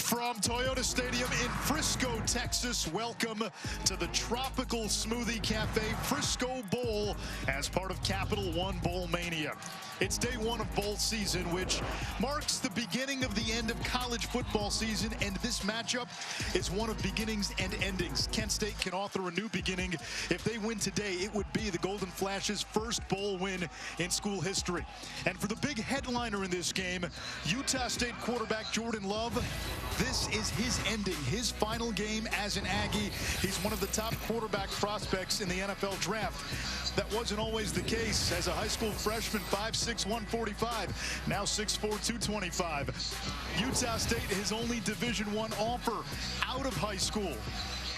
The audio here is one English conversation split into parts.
From Toyota Stadium in Frisco, Texas, welcome to the Tropical Smoothie Cafe Frisco Bowl as part of Capital One Bowl Mania. It's day one of bowl season, which marks the beginning of the end of college football season, and this matchup is one of beginnings and endings. Kent State can author a new beginning. If they win today, it would be the Golden Flash's first bowl win in school history. And for the big headliner in this game, Utah State quarterback Jordan Love, this is his ending, his final game as an Aggie. He's one of the top quarterback prospects in the NFL draft. That wasn't always the case. As a high school freshman, 5'6", 145, now 6'4", 225. Utah State, his only Division I offer out of high school.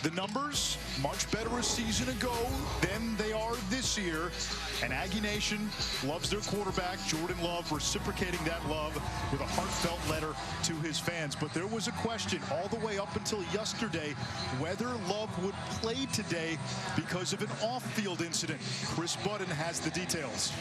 The numbers, much better a season ago than they are this year. And Aggie Nation loves their quarterback, Jordan Love, reciprocating that love with a heartfelt letter to his fans. But there was a question all the way up until yesterday whether Love would play today because of an off-field incident. Chris Budden has the details.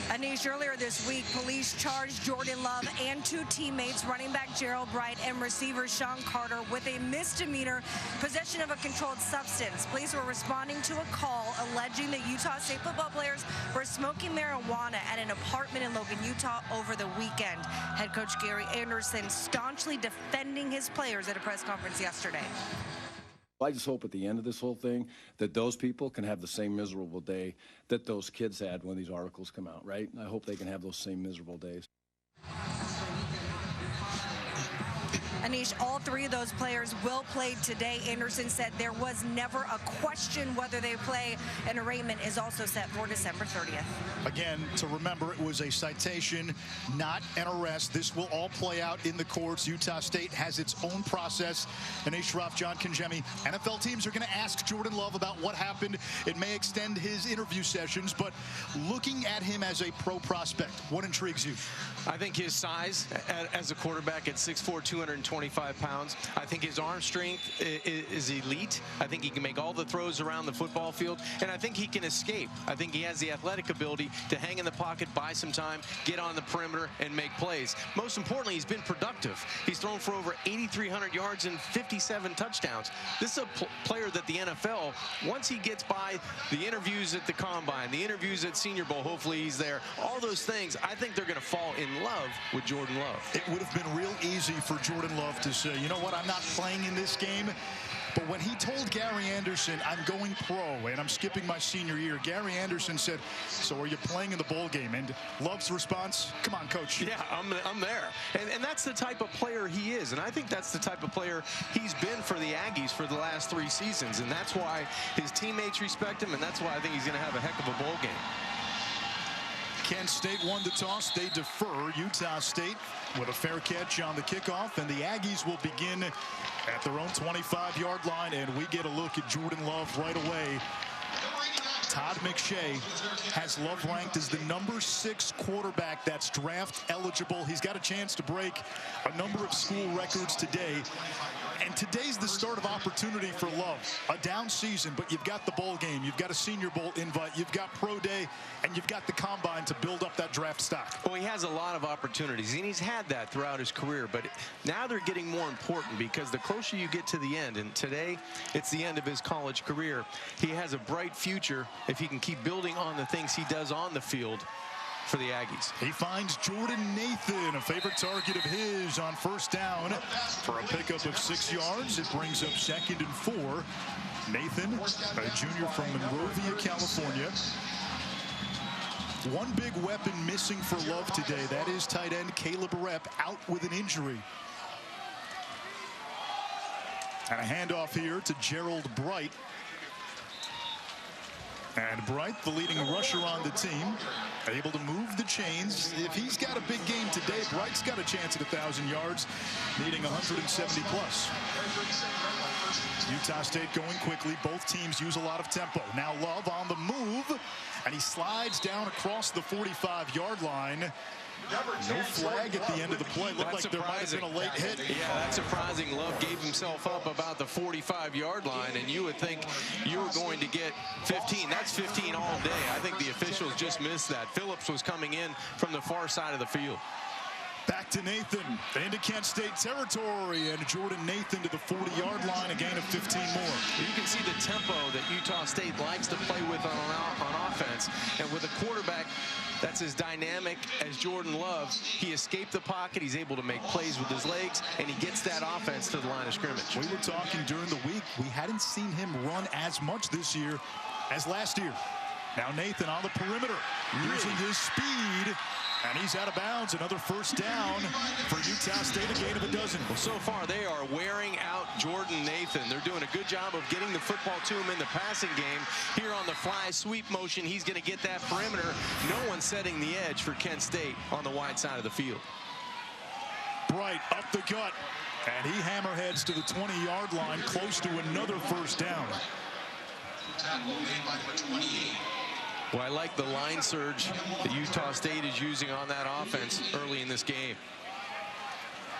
Anish, earlier this week, police charged Jordan Love and two teammates, running back Gerald Bright and receiver Sean Carter, with a misdemeanor possession of a controlled substance. Police were responding to a call alleging that Utah State football players were smoking marijuana at an apartment in Logan, Utah over the weekend. Head coach Gary Anderson staunchly defending his players at a press conference yesterday. I just hope at the end of this whole thing that those people can have the same miserable day that those kids had when these articles come out, right? I hope they can have those same miserable days. Anish, all three of those players will play today. Anderson said there was never a question whether they play. An arraignment is also set for December 30th. Again, to remember, it was a citation, not an arrest. This will all play out in the courts. Utah State has its own process. Anish Shroff, John Kangemi. NFL teams are going to ask Jordan Love about what happened. It may extend his interview sessions, but looking at him as a pro prospect, what intrigues you? I think his size as a quarterback at 6'4", 225 pounds. I think his arm strength is elite. I think he can make all the throws around the football field, and I think he can escape. I think he has the athletic ability to hang in the pocket, buy some time, get on the perimeter, and make plays. Most importantly, he's been productive. He's thrown for over 8,300 yards and 57 touchdowns. This is a player that the NFL, once he gets by the interviews at the Combine, the interviews at Senior Bowl, hopefully he's there, all those things, I think they're going to fall in love with Jordan Love. It would have been real easy for Jordan Love to say, you know what, I'm not playing in this game. But when he told Gary Anderson, I'm going pro and I'm skipping my senior year, Gary Anderson said, so are you playing in the bowl game? And Love's response, come on, coach. Yeah, I'm there. And that's the type of player he is. And I think that's the type of player he's been for the Aggies for the last 3 seasons. And that's why his teammates respect him, and that's why I think he's going to have a heck of a bowl game. Kent State won the toss. They defer. Utah State with a fair catch on the kickoff, and the Aggies will begin at their own 25-yard line, and we get a look at Jordan Love right away. Todd McShay has Love ranked as the number 6 quarterback that's draft eligible. He's got a chance to break a number of school records today. And today's the start of opportunity for Love. A down season, but you've got the bowl game, you've got a Senior Bowl invite, you've got Pro Day, and you've got the Combine to build up that draft stock. Well, he has a lot of opportunities, and he's had that throughout his career, but now they're getting more important because the closer you get to the end, and today it's the end of his college career, he has a bright future if he can keep building on the things he does on the field for the Aggies. He finds Jordan Nathan, a favorite target of his, on first down for a pickup of 6 yards. It brings up 2nd and 4. Nathan, a junior from Monrovia, California. One big weapon missing for Love today. That is tight end Caleb Rep, out with an injury. And a handoff here to Gerald Bright. And Bright, the leading rusher on the team, able to move the chains. If he's got a big game today, Bright's got a chance at 1,000 yards, needing 170 plus. Utah State going quickly. Both teams use a lot of tempo. Now Love on the move, and he slides down across the 45-yard line. No flag at the end of the play. Looked like there might have been a late hit. Yeah, that's surprising. Love gave himself up about the 45-yard line, and you would think you were going to get 15. That's 15 all day. I think the officials just missed that. Phillips was coming in from the far side of the field. Back to Nathan, into Kent State territory, and Jordan Nathan to the 40-yard line, a gain of 15 more. You can see the tempo that Utah State likes to play with on offense, and with a quarterback that's as dynamic as Jordan Love, he escaped the pocket, he's able to make plays with his legs, and he gets that offense to the line of scrimmage. We were talking during the week, we hadn't seen him run as much this year as last year. Now Nathan on the perimeter, using his speed, and he's out of bounds. Another first down for Utah State, a gain of a dozen. Well, so far they are wearing out Jordan Nathan. They're doing a good job of getting the football to him in the passing game. Here on the fly sweep motion, he's going to get that perimeter. No one setting the edge for Kent State on the wide side of the field. Bright up the gut, and he hammerheads to the 20-yard line, close to another first down. Tackle made by number 28. Well, I like the line surge that Utah State is using on that offense early in this game.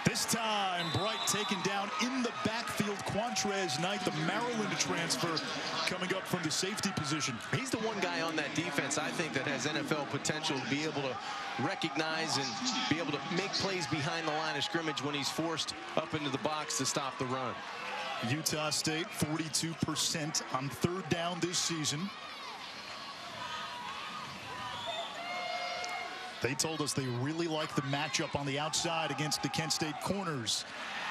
This time, Bright taken down in the backfield. Quantrez Knight, the Maryland transfer, coming up from the safety position. He's the one guy on that defense, I think, that has NFL potential to be able to recognize and be able to make plays behind the line of scrimmage when he's forced up into the box to stop the run. Utah State, 42% on third down this season. They told us they really like the matchup on the outside against the Kent State corners.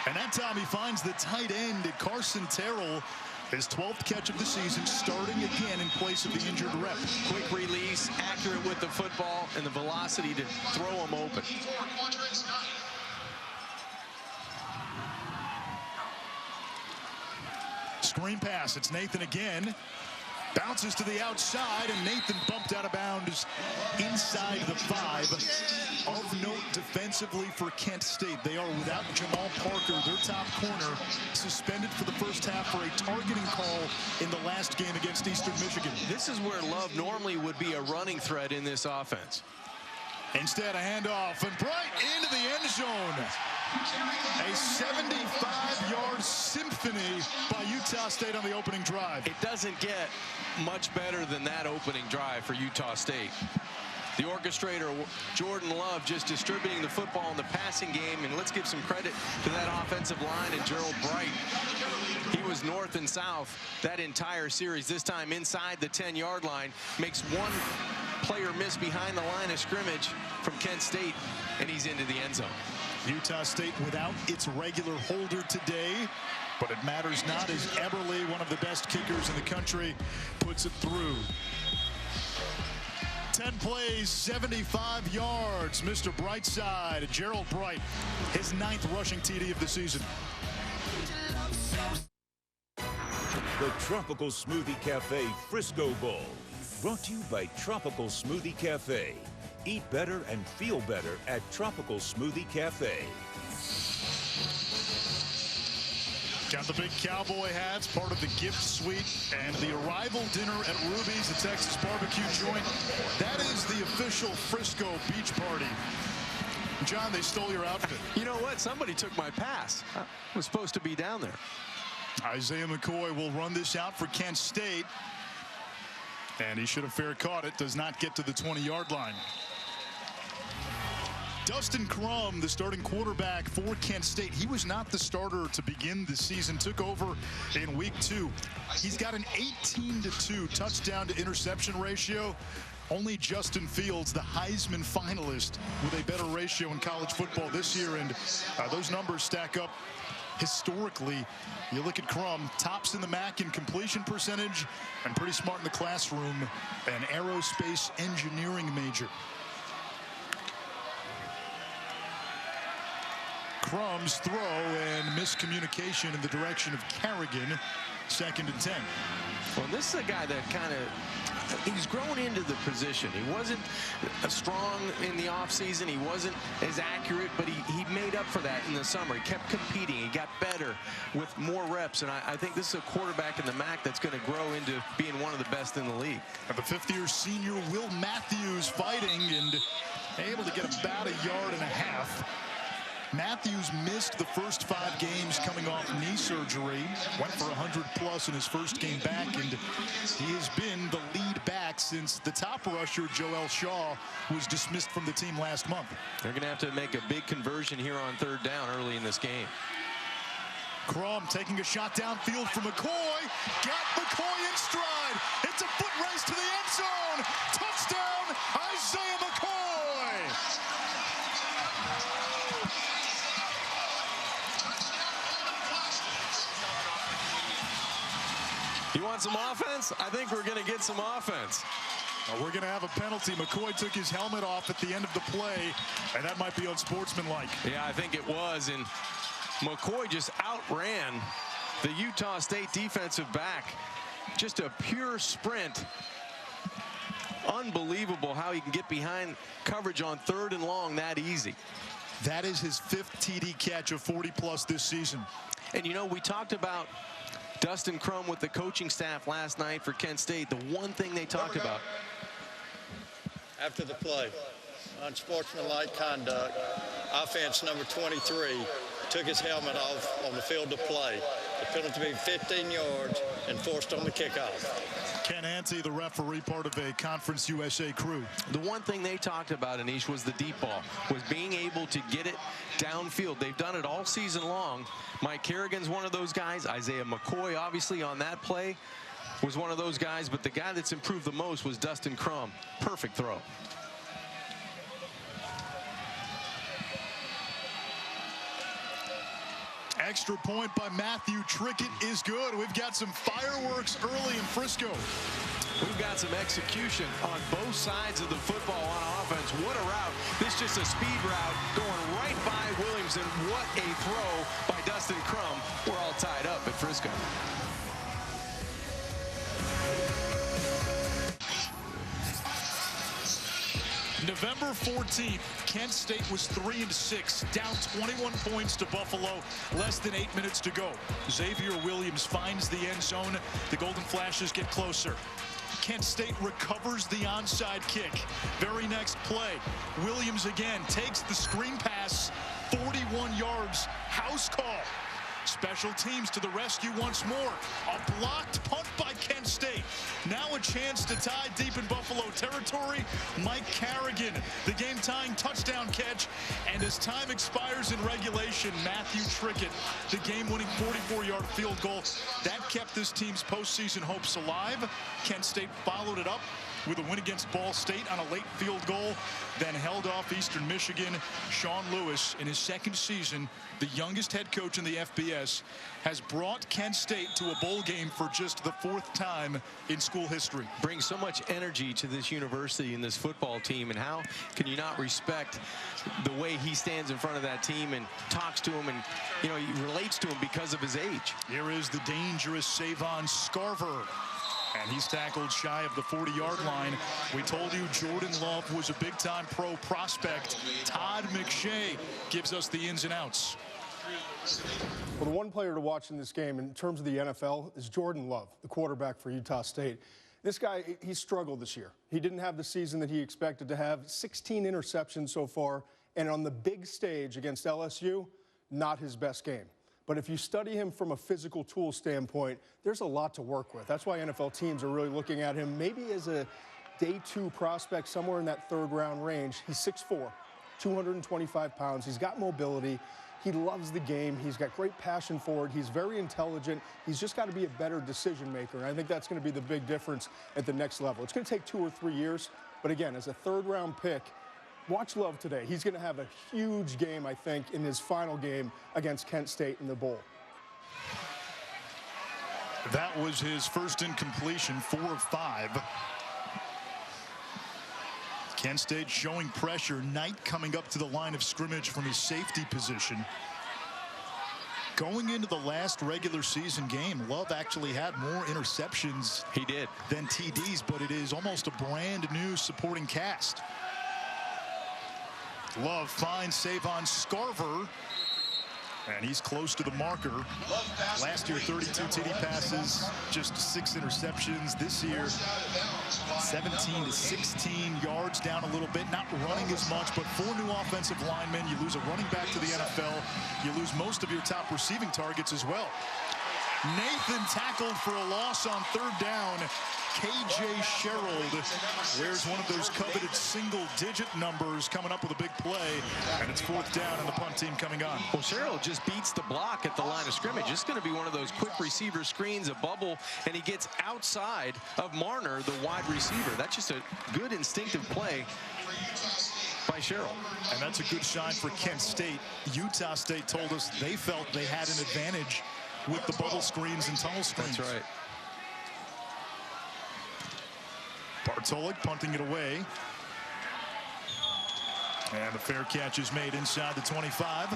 And that time he finds the tight end, Carson Terrell, his 12th catch of the season, starting again in place of the injured rep. Quick release, accurate with the football, and the velocity to throw him open. Screen pass, it's Nathan again. Bounces to the outside, and Nathan bumped out of bounds inside the 5. Of note defensively for Kent State, they are without Jamal Parker, their top corner, suspended for the first half for a targeting call in the last game against Eastern Michigan. This is where Love normally would be a running threat in this offense. Instead, a handoff, and Bright into the end zone. A 75-yard symphony by Utah State on the opening drive. It doesn't get much better than that opening drive for Utah State. The orchestrator, Jordan Love, just distributing the football in the passing game, and let's give some credit to that offensive line and Gerald Bright. He was north and south that entire series. This time inside the 10-yard line, makes one player miss behind the line of scrimmage from Kent State, and he's into the end zone. Utah State without its regular holder today, but it matters not as Eberle, one of the best kickers in the country, puts it through. 10 plays, 75 yards. Mr. Brightside, Gerald Bright, his 9th rushing TD of the season. The Tropical Smoothie Cafe Frisco Bowl, brought to you by Tropical Smoothie Cafe. Eat better and feel better at Tropical Smoothie Cafe. Got the big cowboy hats, part of the gift suite, and the arrival dinner at Ruby's, the Texas barbecue joint. That is the official Frisco beach party. John, they stole your outfit. You know what? Somebody took my pass. I was supposed to be down there. Isaiah McCoy will run this out for Kent State. And he should have fair caught it. Does not get to the 20-yard line. Dustin Crum, the starting quarterback for Kent State. He was not the starter to begin the season. Took over in week 2. He's got an 18-2 touchdown to interception ratio. Only Justin Fields, the Heisman finalist, with a better ratio in college football this year. And those numbers stack up historically. You look at Crum, tops in the MAC in completion percentage, and pretty smart in the classroom, an aerospace engineering major. Crum's throw and miscommunication in the direction of Carrigan. 2nd and 10. Well, this is a guy that kind of, he's grown into the position. He wasn't strong in the offseason. He wasn't as accurate, but he made up for that in the summer. He kept competing. He got better with more reps, and I think this is a quarterback in the MAC that's going to grow into being one of the best in the league. And the 5th-year senior Will Matthews fighting and able to get about 1.5 yards. Matthews missed the first 5 games coming off knee surgery. Went for 100+ in his first game back, and he has been the lead back since the top rusher, Joel Shaw, was dismissed from the team last month. They're going to have to make a big conversion here on 3rd down early in this game. Crum taking a shot downfield for McCoy. Got McCoy in stride. It's a foot race to the end zone. Touchdown, Isaiah McCoy. You want some offense? I think we're going to get some offense. We're going to have a penalty. McCoy took his helmet off at the end of the play, and that might be unsportsmanlike. Yeah, I think it was, and McCoy just outran the Utah State defensive back. Just a pure sprint. Unbelievable how he can get behind coverage on 3rd and long that easy. That is his 5th TD catch of 40+ this season. And you know, we talked about Dustin Crum with the coaching staff last night for Kent State. The one thing they talked about after the play, unsportsmanlike conduct, offense number 23 took his helmet off on the field of play. The penalty being 15 yards and forced on the kickoff. Ken Ante, the referee, part of a Conference USA crew. The one thing they talked about, Anish, was the deep ball, was being able to get it downfield. They've done it all season long. Mike Kerrigan's one of those guys. Isaiah McCoy, obviously, on that play was one of those guys. But the guy that's improved the most was Dustin Crum. Perfect throw. Extra point by Matthew Trickett is good. We've got some fireworks early in Frisco. We've got some execution on both sides of the football on offense. What a route. This is just a speed route going right by Williams, and what a throw by Dustin Crum. We're all tied up at Frisco. November 14th, Kent State was 3-6, down 21 points to Buffalo, less than 8 minutes to go. Xavier Williams finds the end zone. The Golden Flashes get closer. Kent State recovers the onside kick. Very next play, Williams again takes the screen pass, 41 yards, house call. Special teams to the rescue once more. A blocked punt by Kent State. Now a chance to tie deep in Buffalo territory. Mike Kerrigan, the game-tying touchdown catch. And as time expires in regulation, Matthew Trickett, the game-winning 44-yard field goal. That kept this team's postseason hopes alive. Kent State followed it up with a win against Ball State on a late field goal, then held off Eastern Michigan. Sean Lewis, in his 2nd season, the youngest head coach in the FBS, has brought Kent State to a bowl game for just the 4th time in school history. Brings so much energy to this university and this football team, and how can you not respect the way he stands in front of that team and talks to him, and you know, he relates to him because of his age. Here is the dangerous Savon Scarver. And he's tackled shy of the 40-yard line. We told you Jordan Love was a big-time pro prospect. Todd McShay gives us the ins and outs. Well, the one player to watch in this game in terms of the NFL is Jordan Love, the quarterback for Utah State. This guy, he struggled this year. He didn't have the season that he expected to have. 16 interceptions so far. And on the big stage against LSU, not his best game. But if you study him from a physical tool standpoint, there's a lot to work with. That's why NFL teams are really looking at him maybe as a day 2 prospect somewhere in that 3rd round range. He's 6'4", 225 pounds. He's got mobility. He loves the game. He's got great passion for it. He's very intelligent. He's just got to be a better decision maker. And I think that's going to be the big difference at the next level. It's going to take 2 or 3 years. But again, as a 3rd round pick, watch Love today. He's going to have a huge game, I think, in his final game against Kent State in the bowl. That was his first incompletion, 4 of 5. Kent State showing pressure. Knight coming up to the line of scrimmage from his safety position. Going into the last regular season game, Love actually had more interceptions than TDs, but it is almost a brand new supporting cast. Love finds Savon Scarver. And he's close to the marker. Last year, 32 TD passes, just 6 interceptions. This year, 17 to 16 yards, down a little bit, not running as much, but 4 new offensive linemen. You lose a running back to the NFL. You lose most of your top receiving targets as well. Nathan tackled for a loss on 3rd down. KJ Sherrill wears one of those coveted single-digit numbers, coming up with a big play, and it's 4th down and the punt team coming on. Well, Sherrill just beats the block at the line of scrimmage. It's going to be one of those quick receiver screens, a bubble, and he gets outside of Marner, the wide receiver. That's just a good instinctive play by Sherrill. And that's a good sign for Kent State. Utah State told us they felt they had an advantage with the bubble screens and tunnel screens. That's right. Bartolek punting it away. And the fair catch is made inside the 25.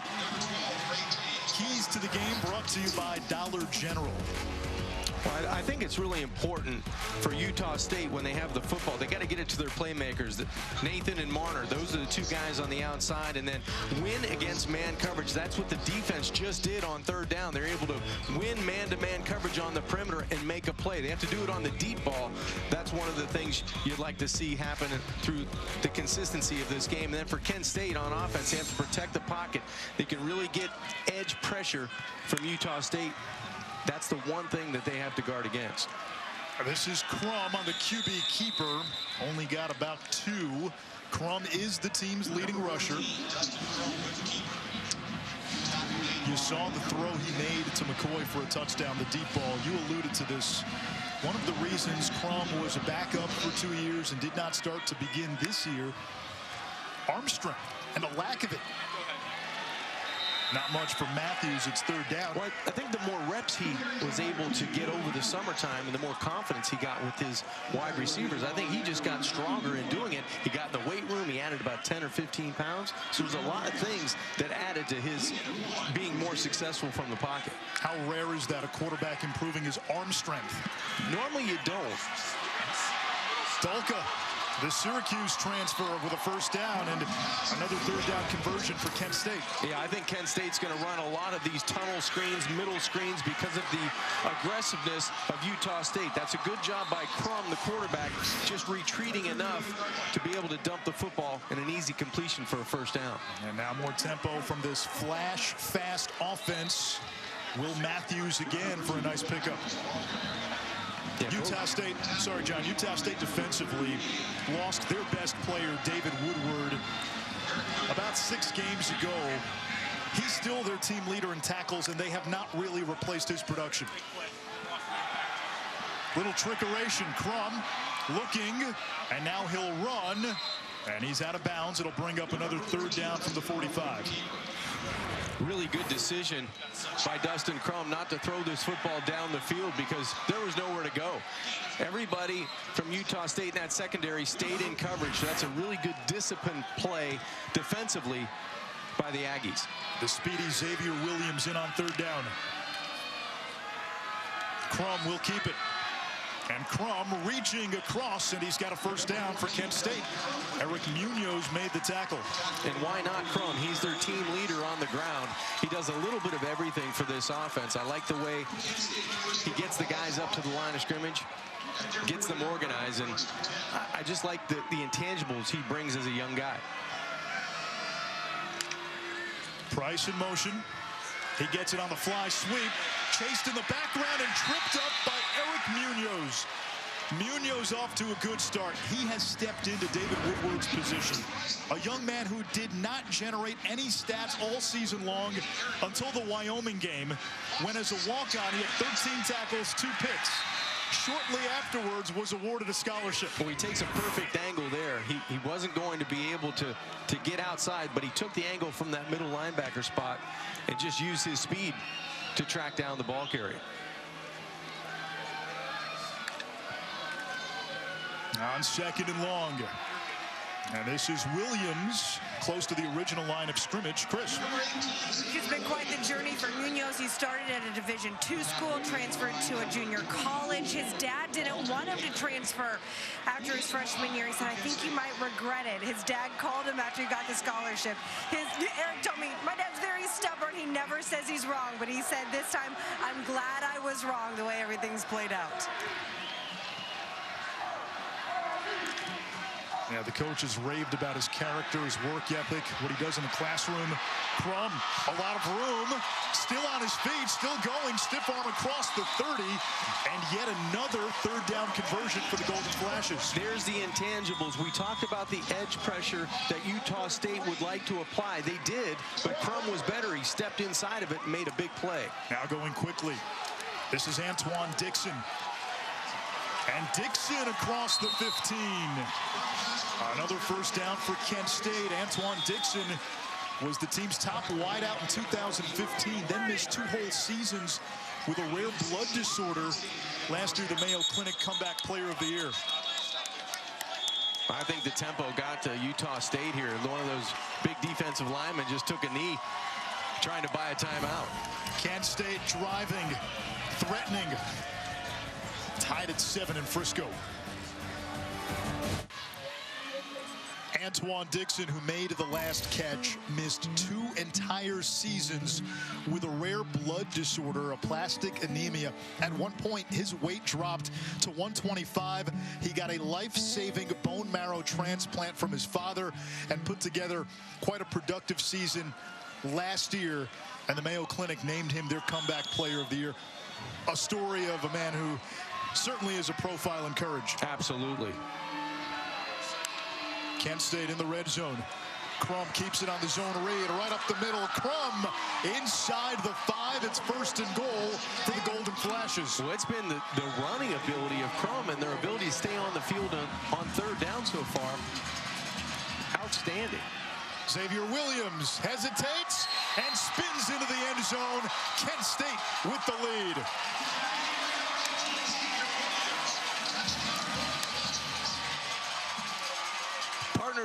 Keys to the game brought to you by Dollar General. Well, I think it's really important for Utah State when they have the football. They got to get it to their playmakers. Nathan and Marner, those are the 2 guys on the outside, and then win against man coverage. That's what the defense just did on 3rd down. They're able to win man-to-man coverage on the perimeter and make a play. They have to do it on the deep ball. That's one of the things you'd like to see happen through the consistency of this game. And then for Kent State on offense, they have to protect the pocket. They can really get edge pressure from Utah State. That's the one thing that they have to guard against. This is Crum on the QB keeper. Only got about 2. Crum is the team's leading rusher. You saw the throw he made to McCoy for a touchdown, the deep ball. You alluded to this. One of the reasons Crum was a backup for 2 years and did not start to begin this year, arm strength and the lack of it. Not much for Matthews. It's 3rd down. Well, I think the more reps he was able to get over the summertime and the more confidence he got with his wide receivers, I think he just got stronger in doing it. He got in the weight room. He added about 10 or 15 pounds. So there's a lot of things that added to his being more successful from the pocket. How rare is that, a quarterback improving his arm strength? Normally you don't. Dalka, the Syracuse transfer with a 1st down and another 3rd down conversion for Kent State. Yeah, I think Kent State's going to run a lot of these tunnel screens, middle screens, because of the aggressiveness of Utah State. That's a good job by Crum, the quarterback, just retreating enough to be able to dump the football in an easy completion for a 1st down. And now more tempo from this flash fast offense. Will Matthews again for a nice pickup. Utah State defensively lost their best player, David Woodward, about 6 games ago. He's still their team leader in tackles, and they have not really replaced his production. Little trickeration. Crum looking, and now he'll run, and he's out of bounds. It'll bring up another 3rd down from the 45. Really good decision by Dustin Crum not to throw this football down the field because there was nowhere to go. Everybody from Utah State in that secondary stayed in coverage. So that's a really good disciplined play defensively by the Aggies. The speedy Xavier Williams in on 3rd down. Crum will keep it. And Crum reaching across, and he's got a 1st down for Kent State. Eric Munoz made the tackle. And why not Crum? He's their team leader on the ground. He does a little bit of everything for this offense. I like the way he gets the guys up to the line of scrimmage, gets them organized, and I just like the intangibles he brings as a young guy. Price in motion. He gets it on the fly sweep. Chased in the background and tripped up by Eric Munoz. Munoz off to a good start. He has stepped into David Woodward's position. A young man who did not generate any stats all season long until the Wyoming game, when as a walk-on he had 13 tackles, 2 picks. Shortly afterwards was awarded a scholarship. Well, he takes a perfect angle there. He wasn't going to be able to get outside, but he took the angle from that middle linebacker spot and just used his speed to track down the ball carrier. On 2nd and long. And this is Williams, close to the original line of scrimmage. Chris. It's been quite the journey for Munoz knows he started at a Division II school, transferred to a junior college. His dad didn't want him to transfer after his freshman year. He said, I think he might regret it. His dad called him after he got the scholarship. Eric told me, my dad's very stubborn. He never says he's wrong, but he said this time, I'm glad I was wrong the way everything's played out. Yeah, the coach has raved about his character, his work ethic, what he does in the classroom. Crum, a lot of room, still on his feet, still going, stiff arm across the 30, and yet another third down conversion for the Golden Flashes. There's the intangibles. We talked about the edge pressure that Utah State would like to apply. They did, but Crum was better. He stepped inside of it and made a big play. Now going quickly. This is Antoine Dixon. And Dixon across the 15. Another first down for Kent State. Antoine Dixon was the team's top wideout in 2015, then missed 2 whole seasons with a rare blood disorder. Last year, the Mayo Clinic Comeback Player of the Year. I think the tempo got to Utah State here. One of those big defensive linemen just took a knee, trying to buy a timeout. Kent State driving, threatening. Tied at 7 in Frisco. Antoine Dixon, who made the last catch, missed 2 entire seasons with a rare blood disorder, aplastic anemia. At one point, his weight dropped to 125. He got a life-saving bone marrow transplant from his father and put together quite a productive season last year. And the Mayo Clinic named him their Comeback Player of the Year. A story of a man who certainly is a profile in courage. Absolutely. Kent State in the red zone. Crum keeps it on the zone read right up the middle. Crum inside the 5. It's 1st and goal for the Golden Flashes. Well, it's been the running ability of Crum and their ability to stay on the field on third down so far. Outstanding. Xavier Williams hesitates and spins into the end zone. Kent State with the lead.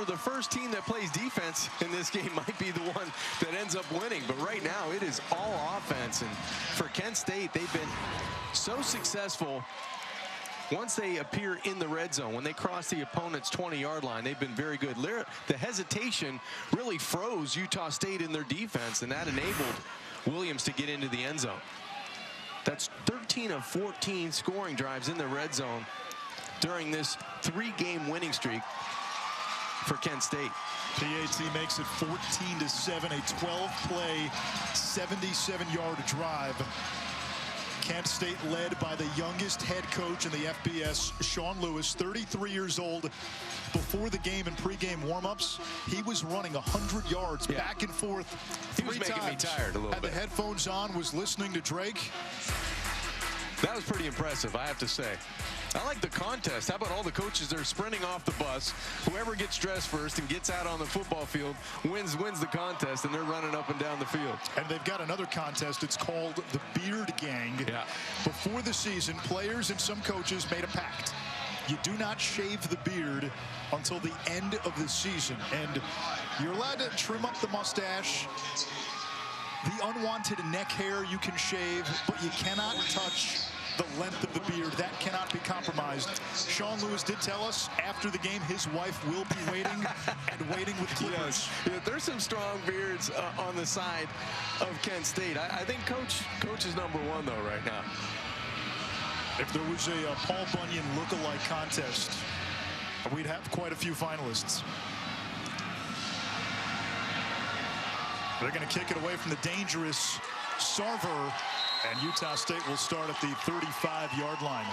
The first team that plays defense in this game might be the one that ends up winning, but right now it is all offense. And for Kent State, they've been so successful once they appear in the red zone. When they cross the opponent's 20-yard line, they've been very good. The hesitation really froze Utah State in their defense, and that enabled Williams to get into the end zone. That's 13 of 14 scoring drives in the red zone during this 3-game winning streak for Kent State. PAT makes it 14-7, a 12-play, 77-yard drive. Kent State led by the youngest head coach in the FBS, Sean Lewis, 33 years old. Before the game and pregame warm-ups, he was running 100 yards back and forth 3 times. He was making me tired a little bit. Had the headphones on, was listening to Drake. That was pretty impressive, I have to say. I like the contest. How about all the coaches that are sprinting off the bus? Whoever gets dressed first and gets out on the football field wins the contest, and they're running up and down the field. And they've got another contest. It's called the Beard Gang. Yeah. Before the season, players and some coaches made a pact. You do not shave the beard until the end of the season. And you're allowed to trim up the mustache. The unwanted neck hair you can shave, but you cannot touch the length of the beard. That cannot be compromised. Sean Lewis did tell us after the game his wife will be waiting and waiting with clippers. Yes. Yeah, there's some strong beards on the side of Kent State. I think coach is number 1 though right now. If there was a Paul Bunyan look-alike contest, we'd have quite a few finalists. They're going to kick it away from the dangerous Sarver, and Utah State will start at the 35-yard line.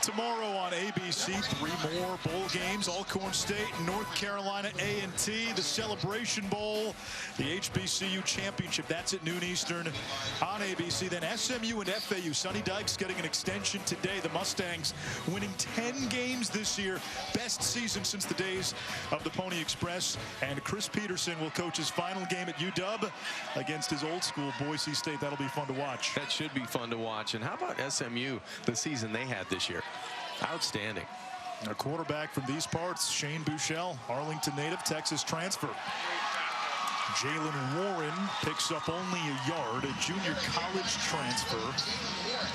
Tomorrow on ABC, 3 more bowl games. Alcorn State, North Carolina A&T, the Celebration Bowl, the HBCU Championship. That's at noon Eastern on ABC. Then SMU and FAU. Sonny Dykes getting an extension today. The Mustangs winning 10 games this year. Best season since the days of the Pony Express. And Chris Peterson will coach his final game at UW against his old school Boise State. That'll be fun to watch. That should be fun to watch. And how about SMU, the season they had this year? Outstanding. A quarterback from these parts, Shane Buechele, Arlington native, Texas transfer. Jalen Warren picks up only a yard, a junior college transfer.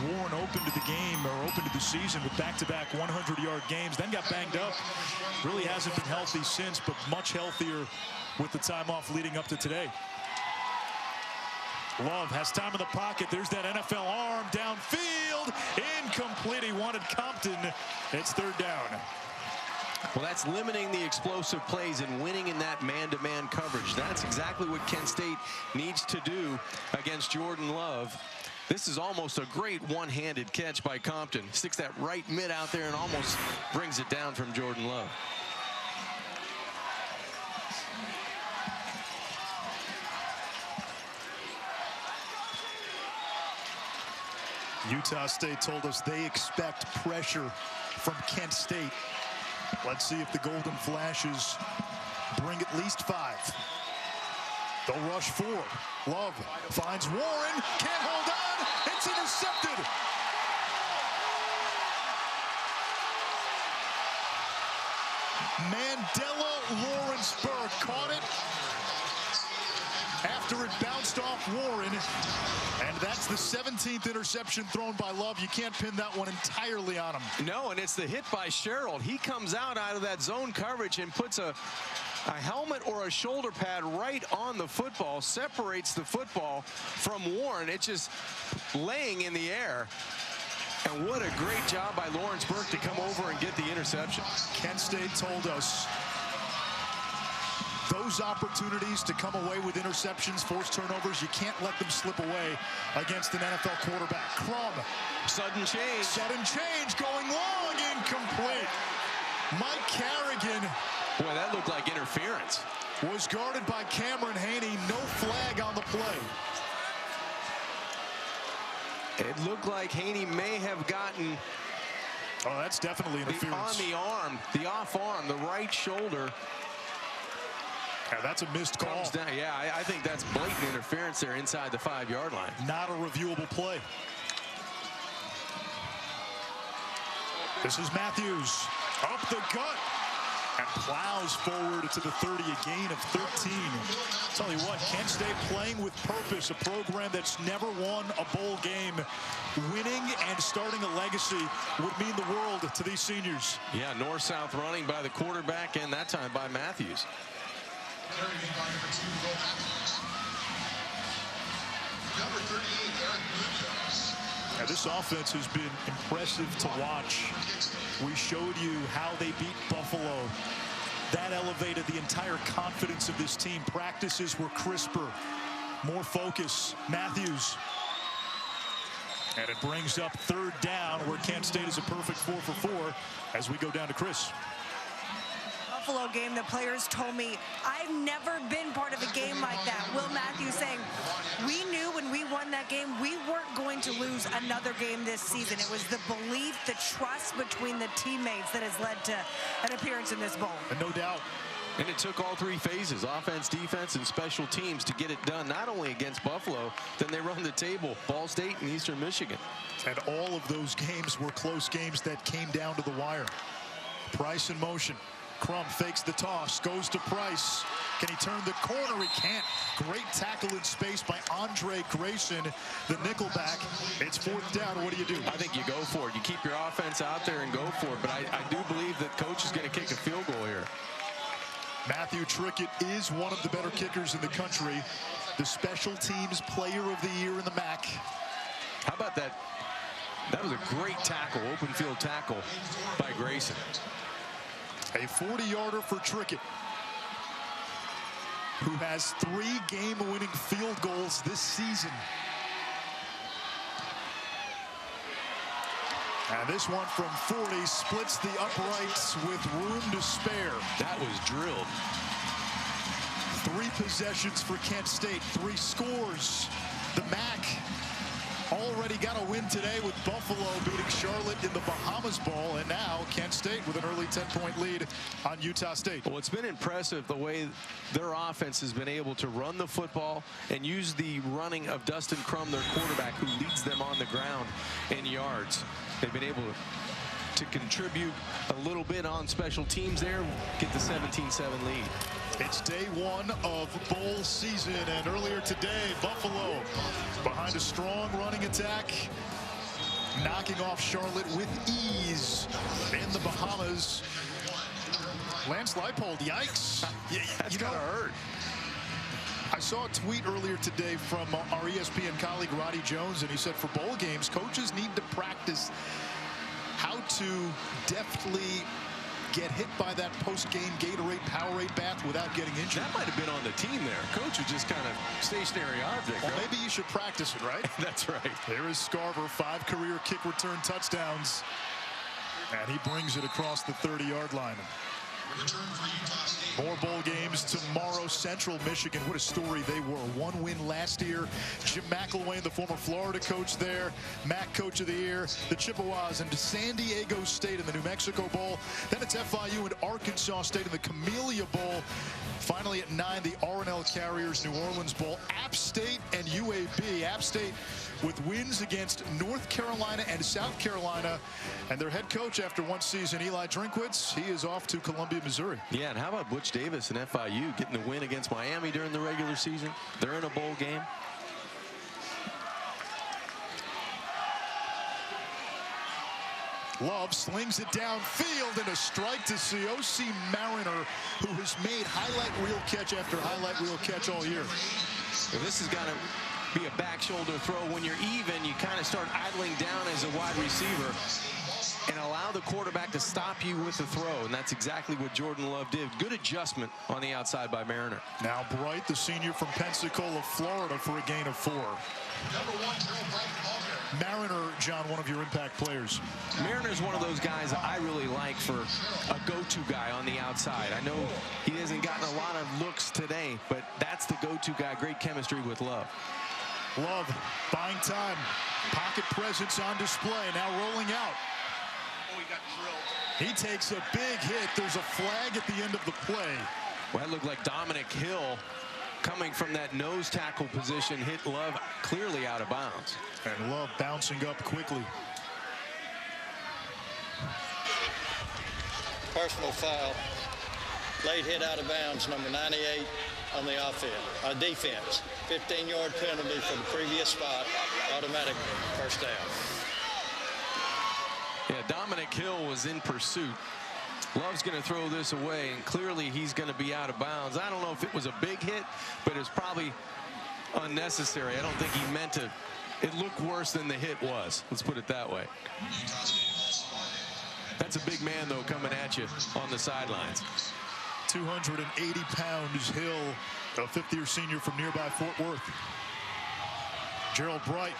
Warren opened to the game, or opened to the season with back-to-back 100-yard games, then got banged up. Really hasn't been healthy since, but much healthier with the time off leading up to today. Love has time in the pocket. There's that NFL arm downfield. Incomplete. He wanted Compton. It's third down. Well, that's limiting the explosive plays and winning in that man-to-man coverage. That's exactly what Kent State needs to do against Jordan Love. This is almost a great one-handed catch by Compton. Sticks that right mid out there and almost brings it down from Jordan Love. Utah State told us they expect pressure from Kent State. Let's see if the Golden Flashes bring at least 5. They'll rush 4. Love finds Warren, can't hold on, it's intercepted. Mandela Lawrenceburg caught it after it bounced off Warren, and that's the 17th interception thrown by Love. You can't pin that one entirely on him. No, and it's the hit by Sherrill. He comes out of that zone coverage and puts a helmet or a shoulder pad right on the football, separates the football from Warren. It's just laying in the air. And what a great job by Lawrenceburg to come over and get the interception. Kent State told us those opportunities to come away with interceptions, forced turnovers, you can't let them slip away against an NFL quarterback. Crum. Sudden change. Sudden change, going long, incomplete. Mike Carrigan. Boy, that looked like interference. Was guarded by Cameron Haney. No flag on the play. It looked like Haney may have gotten... Oh, that's definitely interference. On the arm, the off arm, the right shoulder. Yeah, that's a missed call. Comes down. Yeah, I think that's blatant interference there inside the 5-yard line. Not a reviewable play. This is Matthews. Up the gut. And plows forward to the 30, a gain of 13. Tell you what, Kent State playing with purpose, a program that's never won a bowl game. Winning and starting a legacy would mean the world to these seniors. Yeah, north-south running by the quarterback, and that time by Matthews. Number 38, Eric Munoz. Now, this offense has been impressive to watch. We showed you how they beat Buffalo. That elevated the entire confidence of this team. Practices were crisper, more focus. Matthews. And it brings up third down, where Kent State is a perfect 4 for 4 as we go down to Chris. Buffalo game, the players told me, I've never been part of a game like that. Will Matthews saying, we knew when we won that game, we weren't going to lose another game this season. It was the belief, the trust between the teammates that has led to an appearance in this bowl. And no doubt. And it took all 3 phases, offense, defense, and special teams, to get it done, not only against Buffalo, then they run the table, Ball State and Eastern Michigan. And all of those games were close games that came down to the wire. Price in motion. Crum fakes the toss, goes to Price. Can he turn the corner? He can't. Great tackle in space by Andre Grayson, the nickelback. It's fourth down. What do you do? I think you go for it. You keep your offense out there and go for it. But I do believe that coach is going to kick a field goal here. Matthew Trickett is one of the better kickers in the country. The special teams player of the year in the MAC. How about that? That was a great tackle, open field tackle by Grayson. A 40-yarder for Trickett, who has 3 game-winning field goals this season. And this one from 40 splits the uprights with room to spare. That was drilled. 3 possessions for Kent State, 3 scores. The MAC already got a win today with Buffalo beating Charlotte in the Bahamas Bowl, and now Kent State with an early 10-point lead on Utah State. Well, it's been impressive the way their offense has been able to run the football and use the running of Dustin Crum, their quarterback, who leads them on the ground in yards. They've been able to contribute a little bit on special teams there, get the 17-7 lead. It's day one of bowl season, and earlier today, Buffalo behind a strong running attack, knocking off Charlotte with ease in the Bahamas. Lance Leipold, yikes. That's gotta hurt. I saw a tweet earlier today from our ESPN colleague Roddy Jones, and he said for bowl games, coaches need to practice how to deftly get hit by that post-game Gatorade Powerade bath without getting injured. That might have been on the team there. Coach was just kind of stationary object. Well, right? maybe you should practice it, right? That's right. There is Scarver, 5 career kick return touchdowns, and he brings it across the 30-yard line. More bowl games tomorrow. Central Michigan, what a story they were. 1 win last year. Jim McElwain, the former Florida coach there. MAC Coach of the Year. The Chippewas and San Diego State in the New Mexico Bowl. Then it's FIU and Arkansas State in the Camellia Bowl. Finally at 9, the R&L Carriers New Orleans Bowl. App State and UAB. App State with wins against North Carolina and South Carolina. And their head coach after 1 season, Eli Drinkwitz, he is off to Columbia, Missouri. Yeah, and how about Butch Davis and FIU getting the win against Miami during the regular season? They're in a bowl game. Love slings it downfield and a strike to C.O.C. Mariner, who has made highlight reel catch after highlight reel catch all year. Well, this is going to be a back shoulder throw. When you're even, you kind of start idling down as a wide receiver and allow the quarterback to stop you with the throw, and that's exactly what Jordan Love did. Good adjustment on the outside by Mariner. Now Bright, the senior from Pensacola, Florida, for a gain of 4. Mariner, John, one of your impact players. Mariner's one of those guys I really like for a go-to guy on the outside. I know he hasn't gotten a lot of looks today, but that's the go-to guy. Great chemistry with Love. Love buying time. Pocket presence on display. Now rolling out. Oh, he got drilled. He takes a big hit. There's a flag at the end of the play. Well, that looked like Dominic Hill coming from that nose tackle position hit Love clearly out of bounds. And Love bouncing up quickly. Personal foul. Late hit out of bounds, number 98 on the defense. 15-yard penalty from the previous spot. Automatic first down. Yeah, Dominic Hill was in pursuit. Love's going to throw this away, and clearly he's going to be out of bounds. I don't know if it was a big hit, but it's probably unnecessary. I don't think he meant to. It looked worse than the hit was. Let's put it that way. That's a big man, though, coming at you on the sidelines. 280 pounds, Hill, a fifth-year senior from nearby Fort Worth. Gerald Bright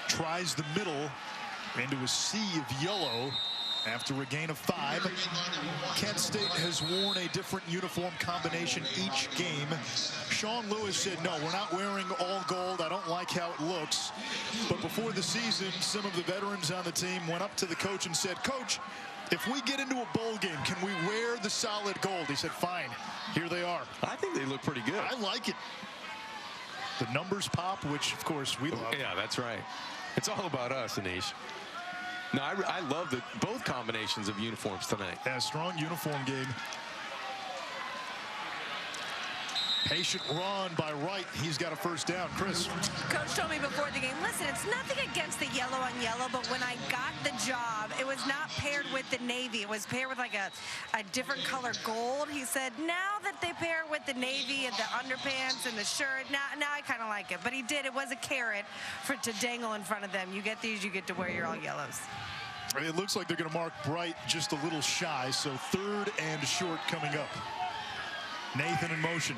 tries the middle into a sea of yellow after a gain of 5. Kent State has worn a different uniform combination each game. Sean Lewis said, no, we're not wearing all gold. I don't like how it looks. But before the season, some of the veterans on the team went up to the coach and said, Coach, if we get into a bowl game, can we wear the solid gold? He said, fine, here they are. I think they look pretty good. I like it. The numbers pop, which, of course, we love. Yeah, that's right. It's all about us, Anish. No, I love both combinations of uniforms tonight. Yeah, strong uniform game. Patient run by Wright. He's got a first down. Chris. Coach told me before the game, listen, it's nothing against the yellow on yellow, but when I got the job, it was not paired with the navy. It was paired with like a different color gold. He said, now that they pair with the navy and the underpants and the shirt, now I kind of like it. But he did. It was a carrot to dangle in front of them. You get these, you get to wear your all yellows. It looks like they're going to mark Bright just a little shy, so 3rd and short coming up. Nathan in motion.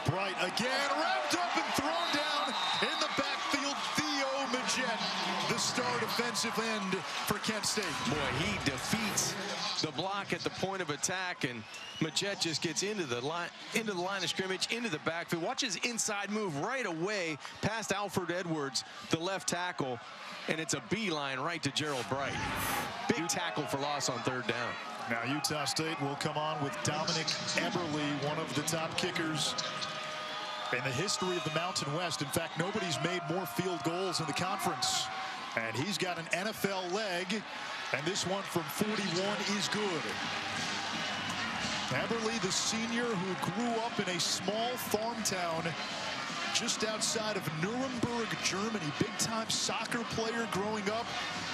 Bright again, wrapped up and thrown down in the backfield. Theo Majette, the star defensive end for Kent State. Boy, he defeats the block at the point of attack, and Majette just gets into the line of scrimmage, into the backfield. Watch his inside move right away past Alfred Edwards, the left tackle, and it's a beeline right to Gerald Bright. Big tackle for loss on 3rd down. Now Utah State will come on with Dominic Eberle, one of the top kickers in the history of the Mountain West. In fact, nobody's made more field goals in the conference. And he's got an NFL leg, and this one from 41 is good. Eberle, the senior who grew up in a small farm town just outside of Nuremberg, Germany. Big-time soccer player growing up.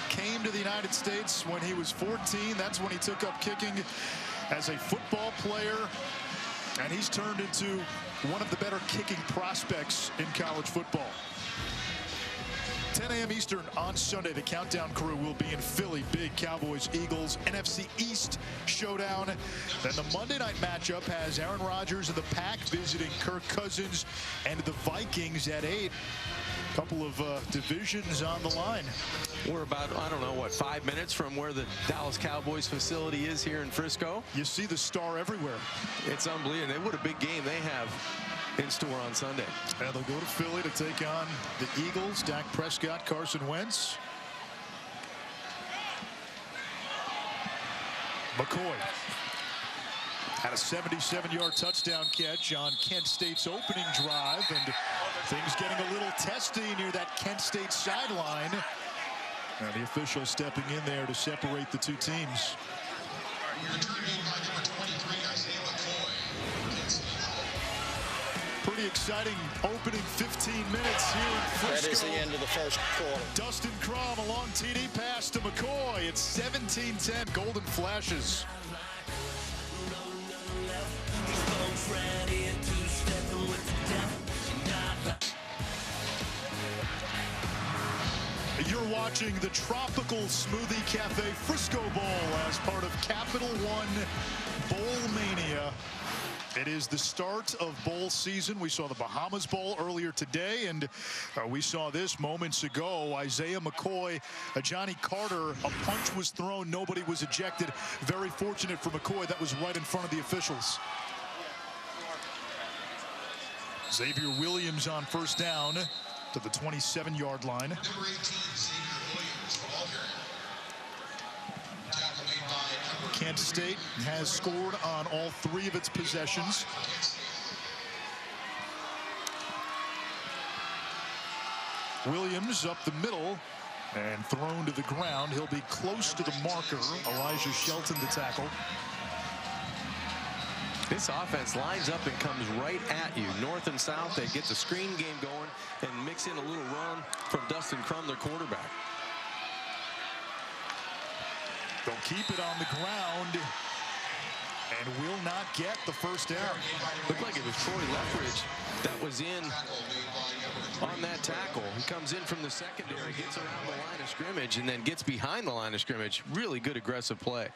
Came to the United States when he was 14. That's when he took up kicking as a football player. And he's turned into one of the better kicking prospects in college football. 10 a.m. Eastern on Sunday, the Countdown crew will be in Philly. Big Cowboys-Eagles NFC East showdown. Then the Monday night matchup has Aaron Rodgers and the Pack visiting Kirk Cousins and the Vikings at 8. Couple of divisions on the line. We're about, I don't know, what, 5 minutes from where the Dallas Cowboys facility is here in Frisco. You see the star everywhere. It's unbelievable. What a big game they have in store on Sunday. And they'll go to Philly to take on the Eagles. Dak Prescott, Carson Wentz. McCoy had a 77-yard touchdown catch on Kent State's opening drive, and things getting a little testy near that Kent State sideline. And the official stepping in there to separate the two teams. Pretty exciting opening 15 minutes here in Frisco. That is the end of the first quarter. Dustin Crum, a long TD pass to McCoy. It's 17-10, Golden Flashes. You're watching the Tropical Smoothie Cafe Frisco Bowl as part of Capital One Bowl Mania. It is the start of bowl season. We saw the Bahamas Bowl earlier today, and we saw this moments ago. Isaiah McCoy, Johnny Carter, a punch was thrown, nobody was ejected. Very fortunate for McCoy, that was right in front of the officials. Xavier Williams on first down to the 27-yard line. Kent State has scored on all 3 of its possessions. Williams up the middle and thrown to the ground. He'll be close to the marker. Elijah Shelton to tackle. This offense lines up and comes right at you. North and south, they get the screen game going and mix in a little run from Dustin Crum, their quarterback. They'll keep it on the ground and will not get the first down. Looked like it was Troy Lethbridge that was in on that tackle. He comes in from the secondary, gets around the line of scrimmage, and then gets behind the line of scrimmage. Really good aggressive play.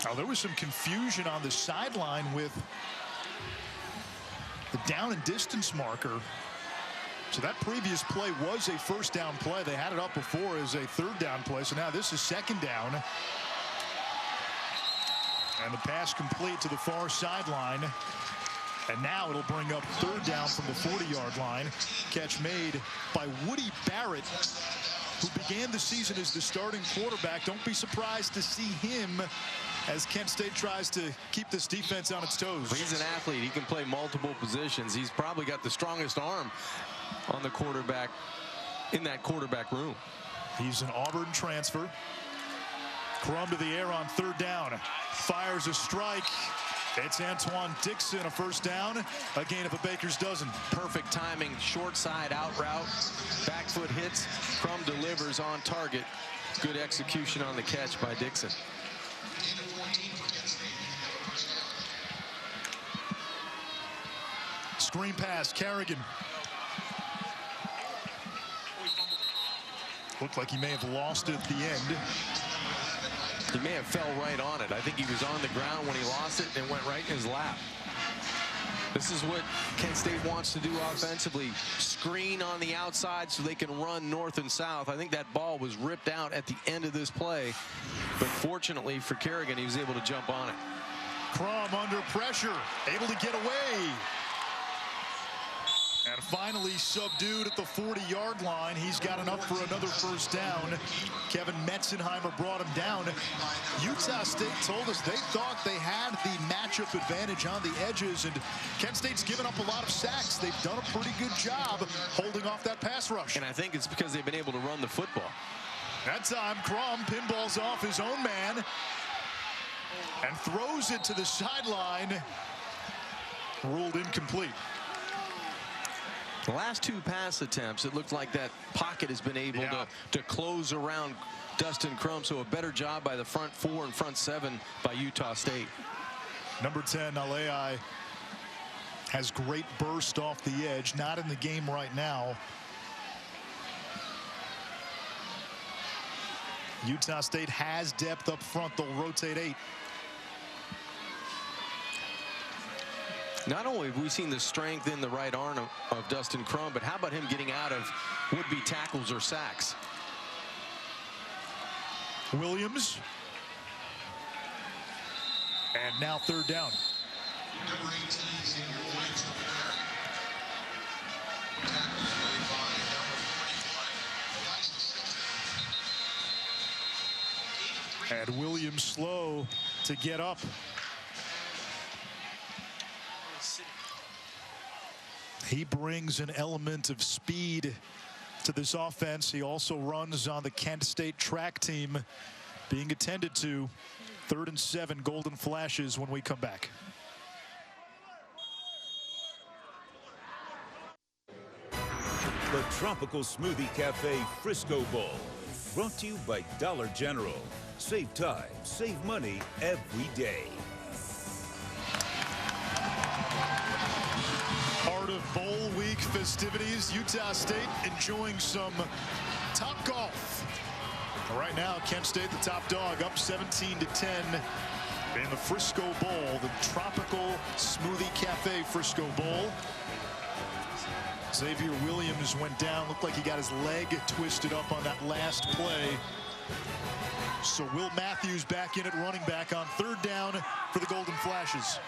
Now, there was some confusion on the sideline with the down and distance marker. So that previous play was a first down play. They had it up before as a third down play. So now this is second down. And the pass complete to the far sideline. And now it'll bring up third down from the 40-yard line. Catch made by Woody Barrett, who began the season as the starting quarterback. Don't be surprised to see him as Kent State tries to keep this defense on its toes. He's an athlete. He can play multiple positions. He's probably got the strongest arm on the quarterback in that quarterback room. He's an Auburn transfer. Crum to the air on third down. Fires a strike. It's Antoine Dixon, a first down, a gain of a baker's dozen. Perfect timing, short side out route, back foot hits, Crum delivers on target. Good execution on the catch by Dixon. Screen pass, Kerrigan. Looked like he may have lost it at the end. He may have fell right on it. I think he was on the ground when he lost it and went right in his lap. This is what Kent State wants to do offensively. Screen on the outside so they can run north and south. I think that ball was ripped out at the end of this play. But fortunately for Kerrigan, he was able to jump on it. Crum under pressure, able to get away. And finally subdued at the 40-yard line. He's got enough for another first down. Kevin Metzenheimer brought him down. Utah State told us they thought they had the matchup advantage on the edges, and Kent State's given up a lot of sacks. They've done a pretty good job holding off that pass rush. And I think it's because they've been able to run the football. That time, Crum pinballs off his own man and throws it to the sideline. Ruled incomplete. The last two pass attempts, it looked like that pocket has been able to close around Dustin Crum, so a better job by the front four and front seven by Utah State. Number 10, Alei, has great burst off the edge. Not in the game right now. Utah State has depth up front. They'll rotate 8. Not only have we seen the strength in the right arm of Dustin Crum, but how about him getting out of would-be tackles or sacks? Williams. And now third down. Number 18 is in your Williams And Williams slow to get up. He brings an element of speed to this offense. He also runs on the Kent State track team, being attended to. 3rd and 7, Golden Flashes when we come back. The Tropical Smoothie Cafe Frisco Bowl, brought to you by Dollar General. Save time, save money every day. Part of Bowl Week festivities, Utah State enjoying some top golf. Right now, Kent State, the top dog, up 17-10 in the Frisco Bowl, the Tropical Smoothie Cafe Frisco Bowl. Xavier Williams went down, looked like he got his leg twisted up on that last play. So Will Matthews back in at running back on 3rd down for the Golden Flashes.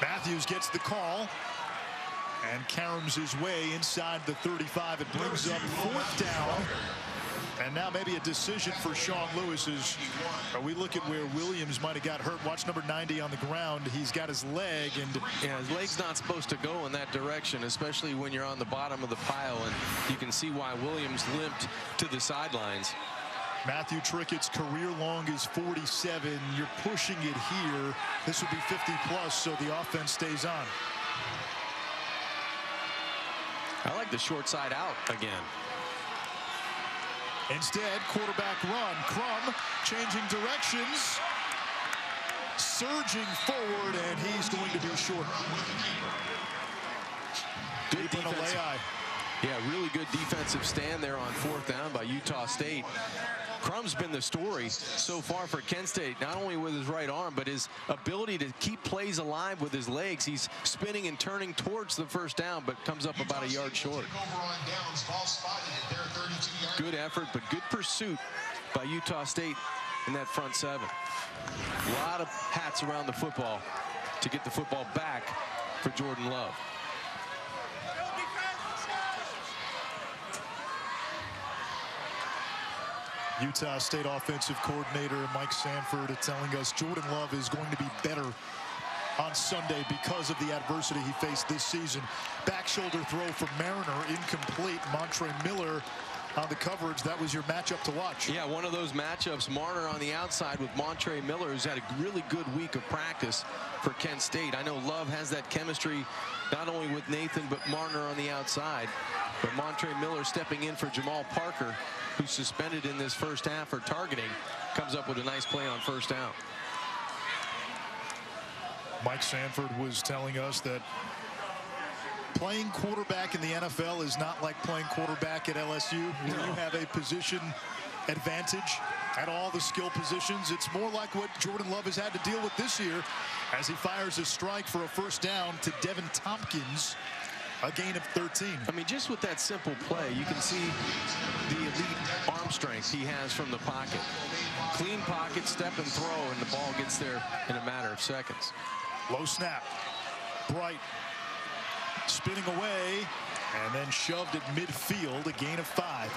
Matthews gets the call and caroms his way inside the 35. It brings up 4th down. And now maybe a decision for Sean Lewis as we look at where Williams might have got hurt. Watch number 90 on the ground. He's got his leg, and yeah, his leg's not supposed to go in that direction, especially when you're on the bottom of the pile, and you can see why Williams limped to the sidelines. Matthew Trickett's career long is 47. You're pushing it here. This would be 50 plus, so the offense stays on. I like the short side out again. Instead, quarterback run. Crum changing directions, surging forward, and he's going to be short. Good defense. Yeah, really good defensive stand there on 4th down by Utah State. Crum's been the story so far for Kent State, not only with his right arm, but his ability to keep plays alive with his legs. He's spinning and turning towards the first down, but comes up about a yard short. Good effort, but good pursuit by Utah State in that front 7. A lot of hats around the football to get the football back for Jordan Love. Utah State offensive coordinator Mike Sanford telling us Jordan Love is going to be better on Sunday because of the adversity he faced this season. Back shoulder throw for Mariner, incomplete. Montre Miller on the coverage. That was your matchup to watch. Yeah, one of those matchups. Marner on the outside with Montre Miller, who's had a really good week of practice for Kent State. I know Love has that chemistry not only with Nathan, but Marner on the outside. But Montre Miller stepping in for Jamal Parker, who's suspended in this first half for targeting, comes up with a nice play on 1st down. Mike Sanford was telling us that playing quarterback in the NFL is not like playing quarterback at LSU, where you have a position advantage at all the skill positions. It's more like what Jordan Love has had to deal with this year as he fires a strike for a 1st down to Devin Tompkins. A gain of 13. I mean, just with that simple play, you can see the elite arm strength he has from the pocket. Clean pocket, step and throw, and the ball gets there in a matter of seconds. Low snap. Bright Spinning away and then shoved at midfield, a gain of 5.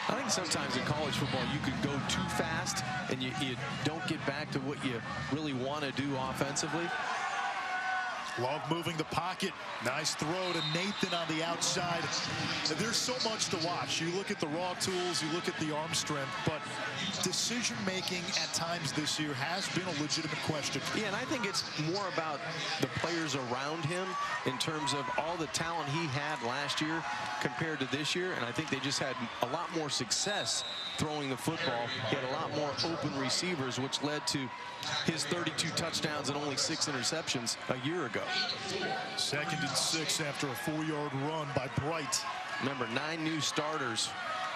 I think sometimes in college football you could go too fast and you don't get back to what you really want to do offensively. Love moving the pocket. Nice throw to Nathan on the outside. There's so much to watch. You look at the raw tools, you look at the arm strength, but decision making at times this year has been a legitimate question. Yeah, and I think it's more about the players around him in terms of all the talent he had last year compared to this year, and I think they just had a lot more success throwing the football. He had a lot more open receivers, which led to his 32 touchdowns and only 6 interceptions a year ago. 2nd and 6 after a 4-yard run by Bright. Remember, 9 new starters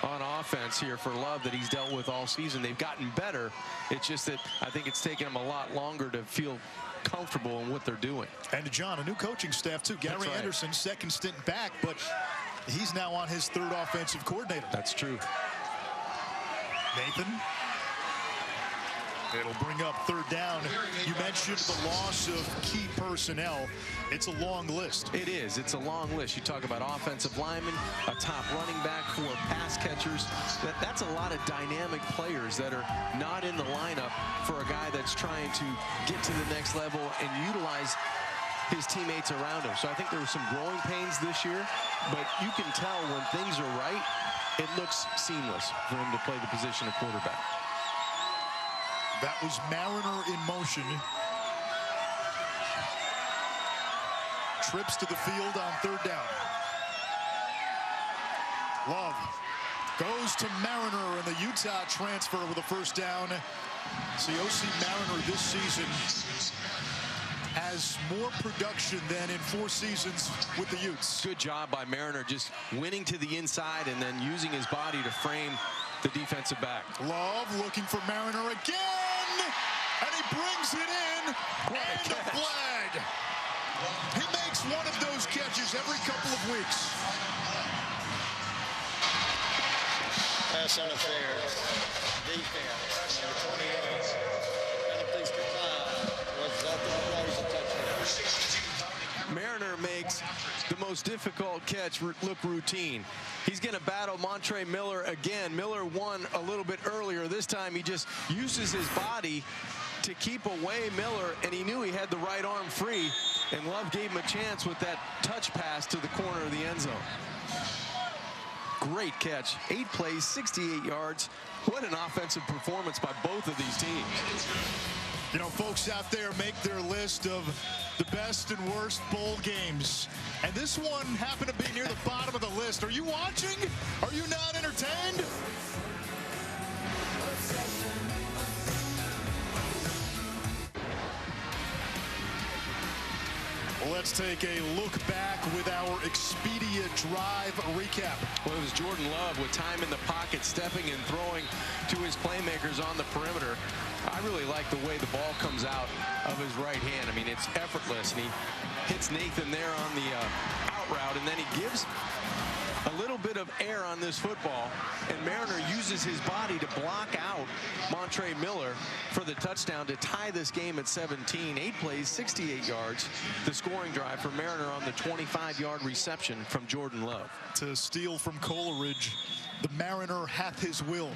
on offense here for Love that he's dealt with all season. They've gotten better. It's just that I think it's taken him a lot longer to feel comfortable in what they're doing. And John, a new coaching staff too. Gary Anderson, 2nd stint back, but he's now on his 3rd offensive coordinator. That's true. Nathan. It'll bring up 3rd down. You mentioned the loss of key personnel. It's a long list. It is. It's a long list. You talk about offensive linemen, a top running back, 4 pass catchers. That's a lot of dynamic players that are not in the lineup for a guy that's trying to get to the next level and utilize his teammates around him. So I think there were some growing pains this year, but you can tell when things are right, it looks seamless for him to play the position of quarterback. That was Mariner in motion. Trips to the field on 3rd down. Love goes to Mariner, and the Utah transfer with a 1st down. See, O.C. Mariner this season has more production than in 4 seasons with the Utes. Good job by Mariner, just winning to the inside and then using his body to frame the defensive back. Love looking for Mariner again, and he brings it in, and a flag. He makes one of those catches every couple of weeks. Pass interference. Defense. Number 28. Penalties decline. Resulting throws a touchdown. Mariner makes the most difficult catch look routine. He's going to battle Montre Miller again. Miller won a little bit earlier. This time he just uses his body to keep away Miller, and he knew he had the right arm free, and Love gave him a chance with that touch pass to the corner of the end zone. Great catch. 8 plays, 68 yards. What an offensive performance by both of these teams. You know, folks out there make their list of the best and worst bowl games, and this one happened to be near the bottom of the list. Are you watching? Are you not entertained? Let's take a look back with our Expedia Drive recap. Well, it was Jordan Love with time in the pocket, stepping and throwing to his playmakers on the perimeter. I really like the way the ball comes out of his right hand. I mean, it's effortless, and he hits Nathan there on the out route, and then he gives a little bit of air on this football, and Mariner uses his body to block out Montre Miller for the touchdown to tie this game at 17. 8 plays, 68 yards. The scoring drive for Mariner on the 25-yard reception from Jordan Love. To steal from Coleridge, the Mariner hath his will.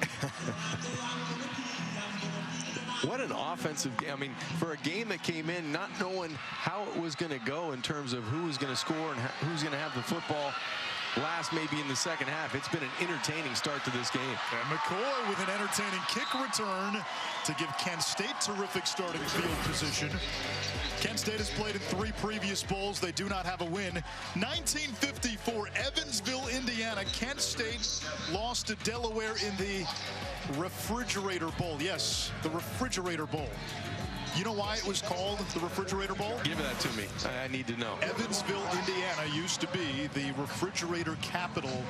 What an offensive game. I mean, for a game that came in not knowing how it was going to go in terms of who was going to score and who's going to have the football last maybe in the second half, it's been an entertaining start to this game. And McCoy with an entertaining kick return to give Kent State terrific starting field position. Kent State has played in 3 previous bowls. They do not have a win. 1954, Evansville, Indiana. Kent State lost to Delaware in the Refrigerator Bowl. Yes, the Refrigerator Bowl. You know why it was called the Refrigerator Bowl? Give that to me. I need to know. Evansville, Indiana used to be the refrigerator capital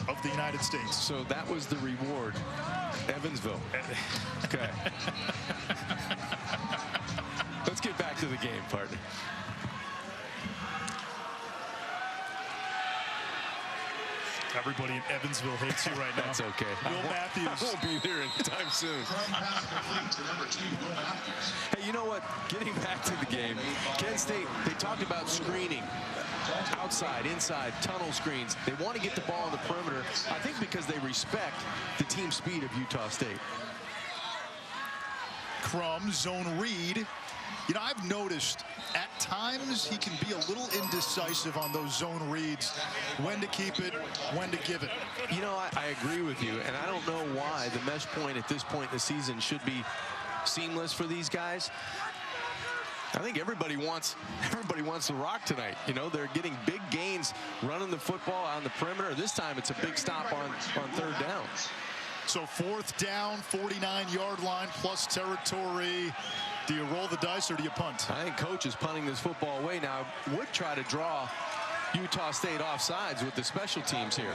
of the United States. So that was the reward. Evansville. Okay. Let's get back to the game, partner. Everybody in Evansville hates you right now. That's okay. Will Matthews. I won't be there anytime soon. Hey, you know what? Getting back to the game, Kent State, they talked about screening. Outside, inside, tunnel screens. They want to get the ball on the perimeter, I think because they respect the team speed of Utah State. Crum, zone read. You know, I've noticed at times he can be a little indecisive on those zone reads, when to keep it, when to give it. You know, I agree with you, and I don't know why the mesh point at this point in the season should be seamless for these guys. I think everybody wants the rock tonight. You know, they're getting big gains running the football on the perimeter. This time it's a big stop on third down. So 4th down, 49-yard line plus territory. Do you roll the dice or do you punt? I think coach is punting this football away now. Would try to draw Utah State offsides with the special teams here.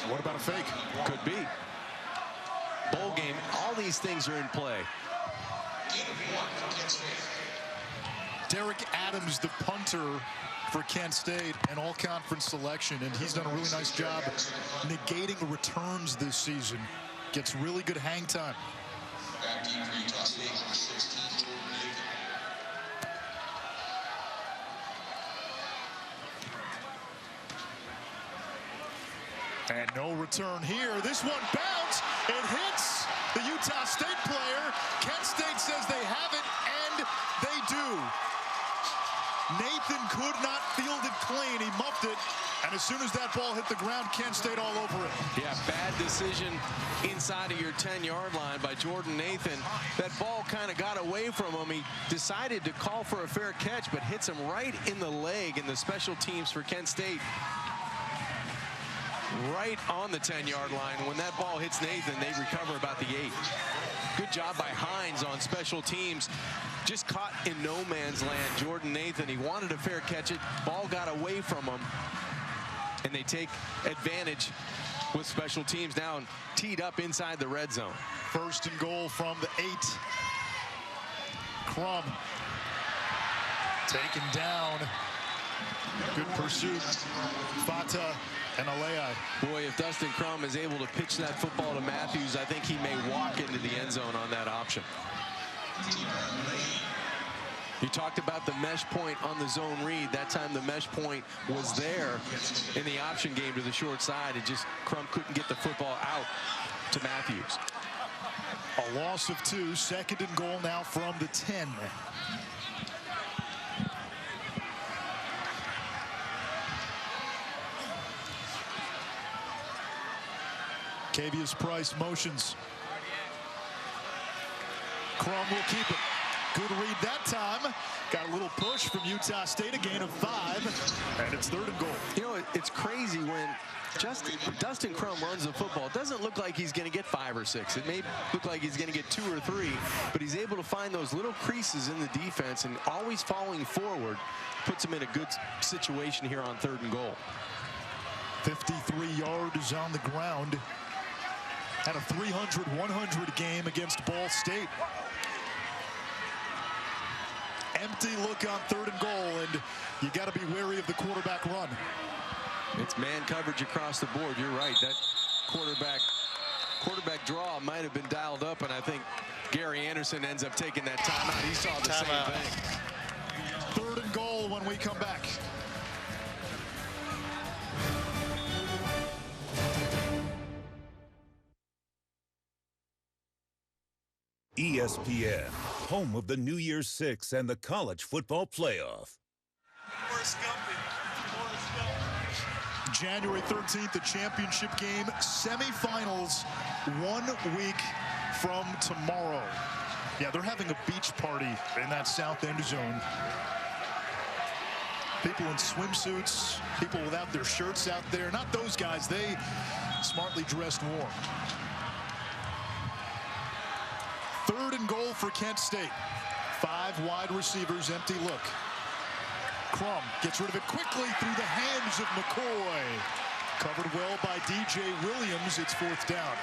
What about a fake? Could be. Bowl game, all these things are in play. Derek Adams, the punter for Kent State, an all-conference selection, and he's done a really nice job negating returns this season. Gets really good hang time. And no return here. This one bounced. It hits the Utah State player. Kent State says they have it, and they do. Nathan could not field it clean. He muffed it, and as soon as that ball hit the ground, Kent State all over it. Yeah, bad decision inside of your 10-yard line by Jordan Nathan. That ball kind of got away from him. He decided to call for a fair catch, but hits him right in the leg, and the special teams for Kent State right on the 10-yard line. When that ball hits Nathan, they recover about the 8. Good job by Hines on special teams. Just caught in no man's land. Jordan Nathan, he wanted a fair catch. It ball got away from him, and they take advantage with special teams now and teed up inside the red zone. 1st and goal from the 8. Crum taken down. Good pursuit. Fata and Alei. Boy, if Dustin Crum is able to pitch that football to Matthews, I think he may walk into the end zone on that option. You talked about the mesh point on the zone read. That time the mesh point was there in the option game to the short side. It just, Crum couldn't get the football out to Matthews. A loss of 2. 2nd and goal now from the 10. Cavius Price motions. Crum will keep it. Good read that time. Got a little push from Utah State, a gain of 5, and it's 3rd and goal. You know, it's crazy when Dustin Crum runs the football. It doesn't look like he's going to get 5 or 6. It may look like he's going to get 2 or 3, but he's able to find those little creases in the defense, and always falling forward puts him in a good situation here on 3rd and goal. 53 yards on the ground. Had a 300-100 game against Ball State. Empty look on 3rd and goal, and you got to be wary of the quarterback run. It's man coverage across the board. You're right. That quarterback draw might have been dialed up, and I think Gary Anderson ends up taking that timeout. He saw the same thing. 3rd and goal when we come back. ESPN, home of the New Year's Six and the College Football Playoff. January 13th, the championship game, semifinals 1 week from tomorrow. Yeah, they're having a beach party in that south end zone. People in swimsuits, people without their shirts out there. Not those guys, they smartly dressed warm. 3rd and goal for Kent State. 5 wide receivers, empty look. Crum gets rid of it quickly through the hands of McCoy. Covered well by DJ Williams. It's 4th down.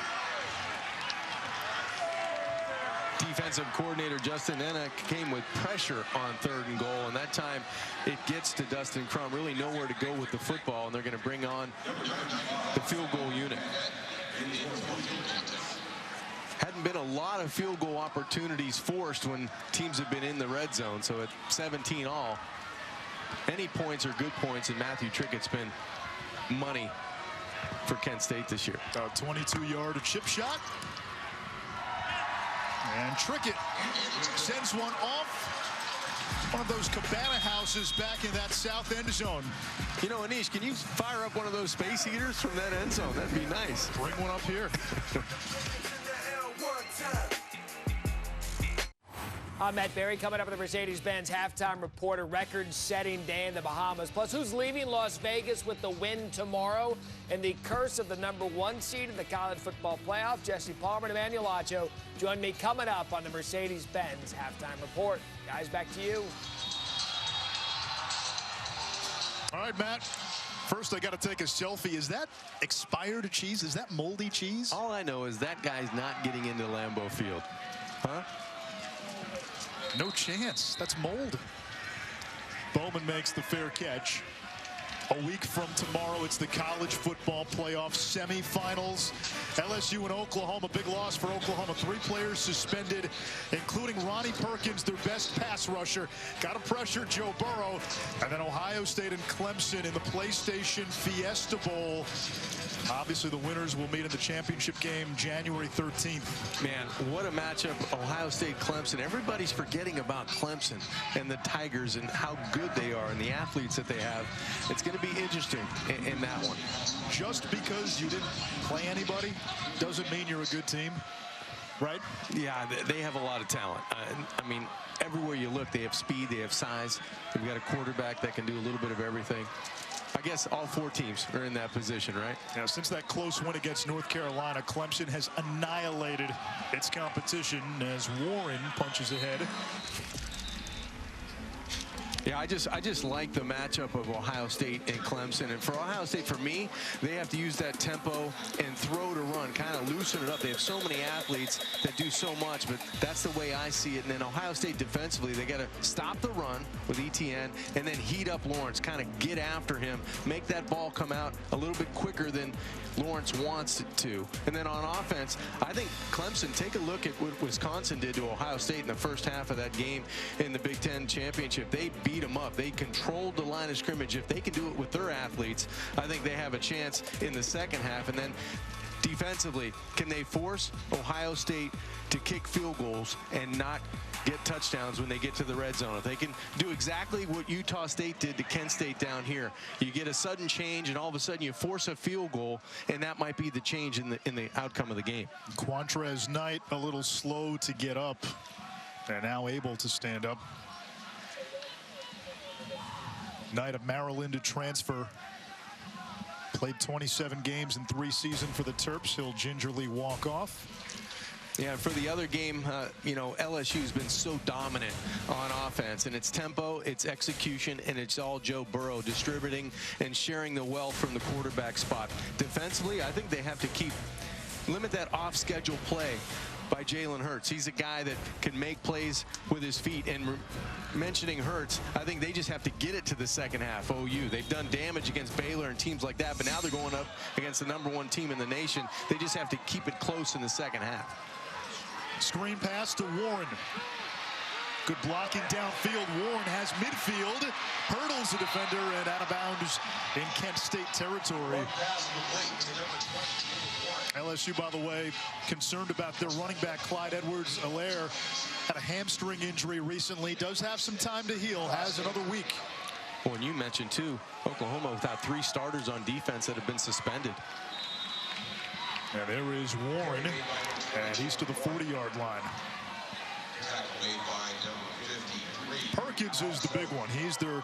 defensive coordinator Justin Enna came with pressure on 3rd and goal, and that time it gets to Dustin Crum. Really nowhere to go with the football, and they're going to bring on the field goal unit. Hadn't been a lot of field goal opportunities forced when teams have been in the red zone, so at 17 all, any points are good points, and Matthew Trickett's been money for Kent State this year. 22-yard chip shot. And Trickett sends one off one of those cabana houses back in that south end zone. You know, Anish, can you fire up one of those space heaters from that end zone? That'd be nice. Bring one up here. I'm Matt Berry. Coming up with the Mercedes-Benz halftime report, a record-setting day in the Bahamas. Plus, who's leaving Las Vegas with the win tomorrow? And the curse of the #1 seed in the college football playoff. Jesse Palmer and Emmanuel Acho join me coming up on the Mercedes-Benz halftime report. Guys, back to you. All right, Matt. First, I got to take a selfie. Is that expired cheese? Is that moldy cheese? All I know is that guy's not getting into Lambeau Field. Huh? No chance. That's mold. Bowman makes the fair catch. A week from tomorrow, it's the college football playoff semifinals. LSU and Oklahoma, big loss for Oklahoma. 3 players suspended, including Ronnie Perkins, their best pass rusher. Got to pressure Joe Burrow. And then Ohio State and Clemson in the PlayStation Fiesta Bowl. Obviously, the winners will meet in the championship game January 13th. Man, what a matchup. Ohio State, Clemson. Everybody's forgetting about Clemson and the Tigers and how good they are and the athletes that they have. It's going to be interesting in that one. Just because you didn't play anybody doesn't mean you're a good team, right? Yeah, they have a lot of talent. I mean, everywhere you look, they have speed, they have size. They've got a quarterback that can do a little bit of everything. I guess all 4 teams are in that position, right? Yeah, since that close win against North Carolina, Clemson has annihilated its competition as Warren punches ahead. Yeah, I just like the matchup of Ohio State and Clemson. And for Ohio State, for me, they have to use that tempo and throw to run, kind of loosen it up. They have so many athletes that do so much, but that's the way I see it. And then Ohio State defensively, they got to stop the run with ETN and then heat up Lawrence, kind of get after him, make that ball come out a little bit quicker than Lawrence wants it to. And then on offense, I think Clemson, take a look at what Wisconsin did to Ohio State in the first half of that game in the Big Ten championship. They beat them up. They controlled the line of scrimmage. If they can do it with their athletes, I think they have a chance in the second half. And then defensively, can they force Ohio State to kick field goals and not get touchdowns when they get to the red zone? If they can do exactly what Utah State did to Kent State down here, you get a sudden change and all of a sudden you force a field goal, and that might be the change in the outcome of the game. Quantrez Knight a little slow to get up and now able to stand up. Knight of Maryland to transfer. Played 27 games in 3 seasons for the Terps. He'll gingerly walk off. Yeah, for the other game, you know, LSU's been so dominant on offense, and its tempo, its execution, and it's all Joe Burrow distributing and sharing the wealth from the quarterback spot. Defensively, I think they have to limit that off-schedule play by Jalen Hurts. He's a guy that can make plays with his feet. And mentioning Hurts, I think they just have to get it to the second half. OU, they've done damage against Baylor and teams like that, but now they're going up against the #1 team in the nation. They just have to keep it close in the second half. Screen pass to Warren. Good blocking downfield. Warren has midfield, hurdles the defender, and out of bounds in Kent State territory. LSU, by the way, concerned about their running back, Clyde Edwards-Helaire. Had a hamstring injury recently. Does have some time to heal. Has another week. Well, and you mentioned, too, Oklahoma without 3 starters on defense that have been suspended. And there is Warren, and he's to the 40-yard line. Perkins is the big one. He's their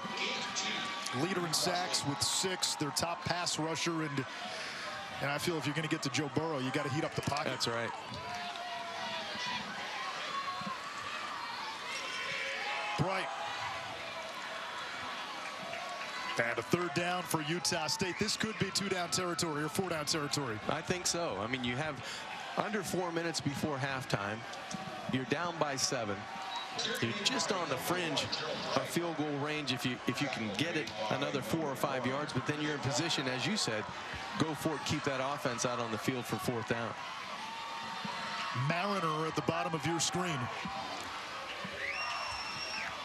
leader in sacks with 6, their top pass rusher, and I feel if you're going to get to Joe Burrow, you got to heat up the pocket. That's right. Bright. And a 3rd down for Utah State. This could be 2-down territory or 4-down territory. I think so. I mean, you have under 4 minutes before halftime. You're down by 7. You're just on the fringe of field goal range if you can get it another 4 or 5 yards, but then you're in position, as you said, go for it, keep that offense out on the field for 4th down. Mariner at the bottom of your screen.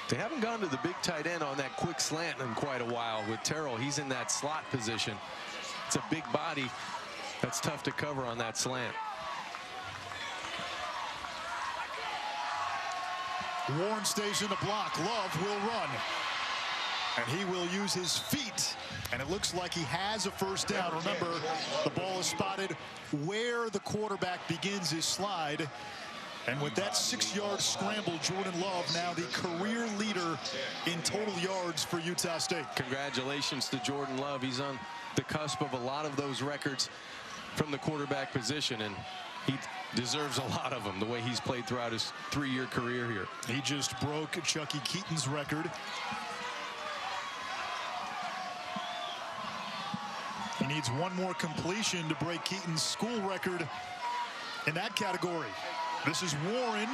They haven't gone to the big tight end on that quick slant in quite a while with Terrell. He's in that slot position. It's a big body that's tough to cover on that slant. Warren stays in the block. Love will run. And he will use his feet. And it looks like he has a 1st down. Remember, the ball is spotted where the quarterback begins his slide. And with that 6-yard scramble, Jordan Love now the career leader in total yards for Utah State. Congratulations to Jordan Love. He's on the cusp of a lot of those records from the quarterback position, and he deserves a lot of them the way he's played throughout his 3-year career here. He just broke Chucky Keaton's record. He needs one more completion to break Keaton's school record in that category. This is Warren.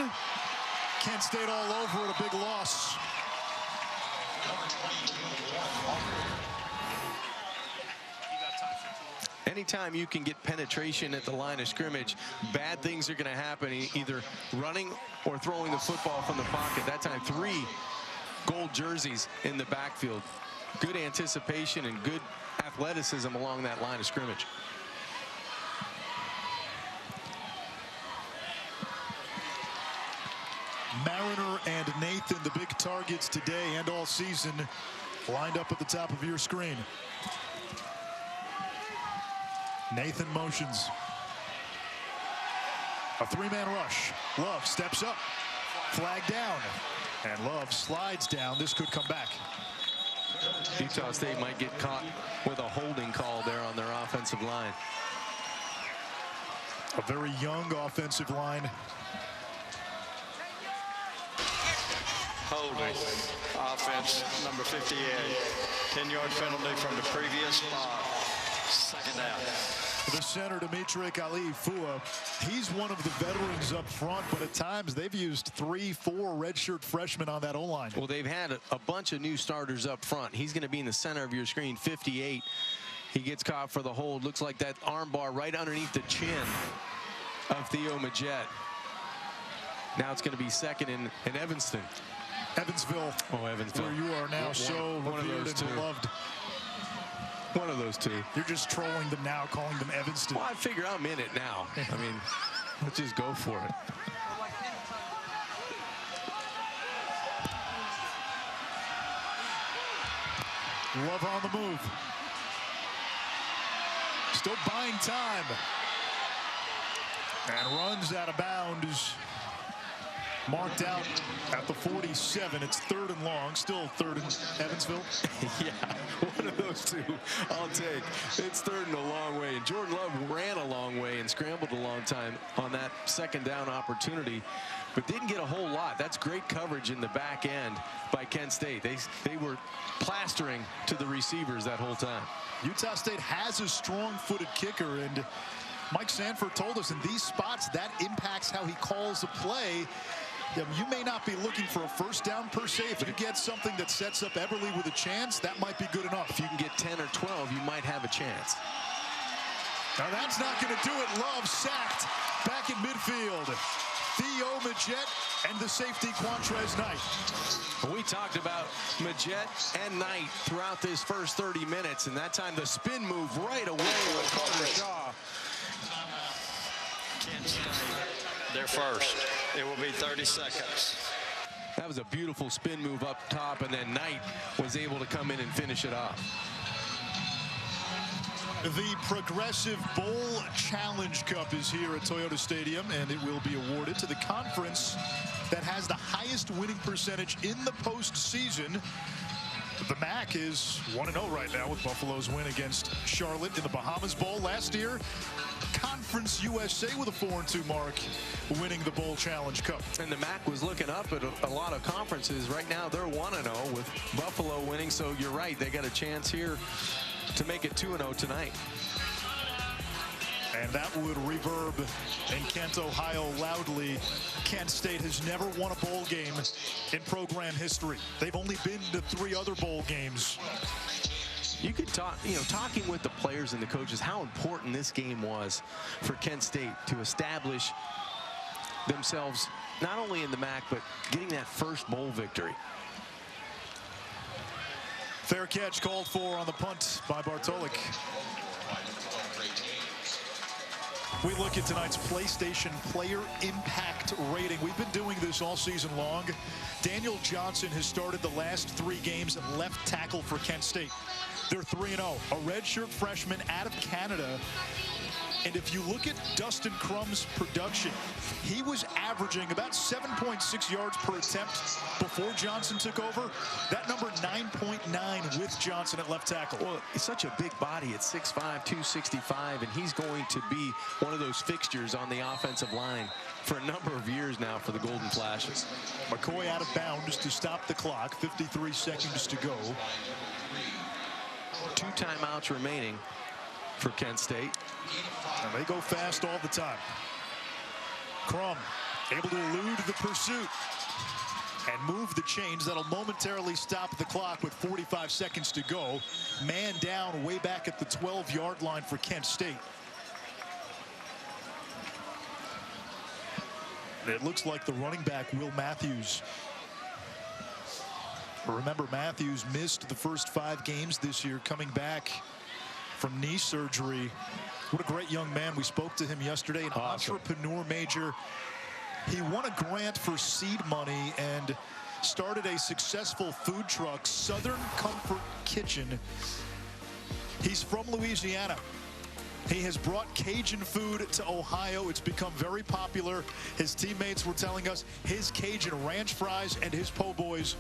Kent State all over it, a big loss. Anytime you can get penetration at the line of scrimmage, bad things are going to happen, either running or throwing the football from the pocket. That time, 3 gold jerseys in the backfield. Good anticipation and good athleticism along that line of scrimmage. Mariner and Nathan, the big targets today and all season, lined up at the top of your screen. Nathan motions. A 3-man rush. Love steps up. Flag down. And Love slides down. This could come back. Utah State might get caught with a holding call there on their offensive line. A very young offensive line. Holding. Offense number 58. 10-yard penalty from the previous spot. 2nd down. The center, Dimitri Ali-Fua, he's one of the veterans up front, but at times they've used 3-4 redshirt freshmen on that O-line. Well, they've had a bunch of new starters up front. He's going to be in the center of your screen, 58. He gets caught for the hold. Looks like that arm bar right underneath the chin of Theo Majette. Now it's going to be 2nd in Evanston. Evansville. Oh, Evansville. Where you are now so revered and beloved. One of those two. You're just trolling them now, calling them Evanston. Well, I figure I'm in it now. I mean, let's just go for it. Love on the move. Still buying time. And runs out of bounds. Marked out at the 47. It's 3rd and long. Still 3rd in Evansville. Yeah, one of those two I'll take. It's 3rd and a long way. And Jordan Love ran a long way and scrambled a long time on that 2nd down opportunity, but didn't get a whole lot. That's great coverage in the back end by Kent State. They were plastering to the receivers that whole time. Utah State has a strong-footed kicker, and Mike Sanford told us in these spots that impacts how he calls a play. You may not be looking for a 1st down per se. If you get something that sets up Eberle with a chance, that might be good enough. If you can get 10 or 12, you might have a chance. Now that's not going to do it. Love sacked back in midfield. Theo Majette and the safety Quantrez Knight. We talked about Majette and Knight throughout this first 30 minutes, and that time the spin move right away with Carter Shaw. They're first. It will be 30 seconds. That was a beautiful spin move up top, and then Knight was able to come in and finish it off. The Progressive Bowl Challenge Cup is here at Toyota Stadium, and it will be awarded to the conference that has the highest winning percentage in the postseason. The MAC is 1-0 right now with Buffalo's win against Charlotte in the Bahamas Bowl last year. Conference USA with a 4-2 mark, winning the Bowl Challenge Cup. And the MAC was looking up at a lot of conferences. Right now they're 1-0 with Buffalo winning, so you're right, they got a chance here to make it 2-0 tonight. And that would reverb in Kent, Ohio loudly. Kent State has never won a bowl game in program history. They've only been to 3 other bowl games. You could talk, talking with the players and the coaches, how important this game was for Kent State to establish themselves not only in the MAC, but getting that first bowl victory. Fair catch called for on the punt by Bartolik. We look at tonight's PlayStation Player Impact Rating. We've been doing this all season long. Daniel Johnson has started the last 3 games at left tackle for Kent State. They're 3-0. A redshirt freshman out of Canada. And if you look at Dustin Crum's production, he was averaging about 7.6 yards per attempt before Johnson took over. That number 9.9 with Johnson at left tackle. Well, he's such a big body at 6'5", 265, and he's going to be one of those fixtures on the offensive line for a number of years now for the Golden Flashes. McCoy out of bounds to stop the clock. 53 seconds to go. 2 timeouts remaining for Kent State. And they go fast all the time. Crum able to elude the pursuit and move the chains. That'll momentarily stop the clock with 45 seconds to go. Man down way back at the 12-yard line for Kent State. It looks like the running back, Will Matthews. Remember, Matthews missed the first 5 games this year, coming back from knee surgery. What a great young man. We spoke to him yesterday, an entrepreneur major. He won a grant for seed money and started a successful food truck, Southern Comfort Kitchen. He's from Louisiana. He has brought Cajun food to Ohio. It's become very popular. His teammates were telling us his Cajun ranch fries and his po' boys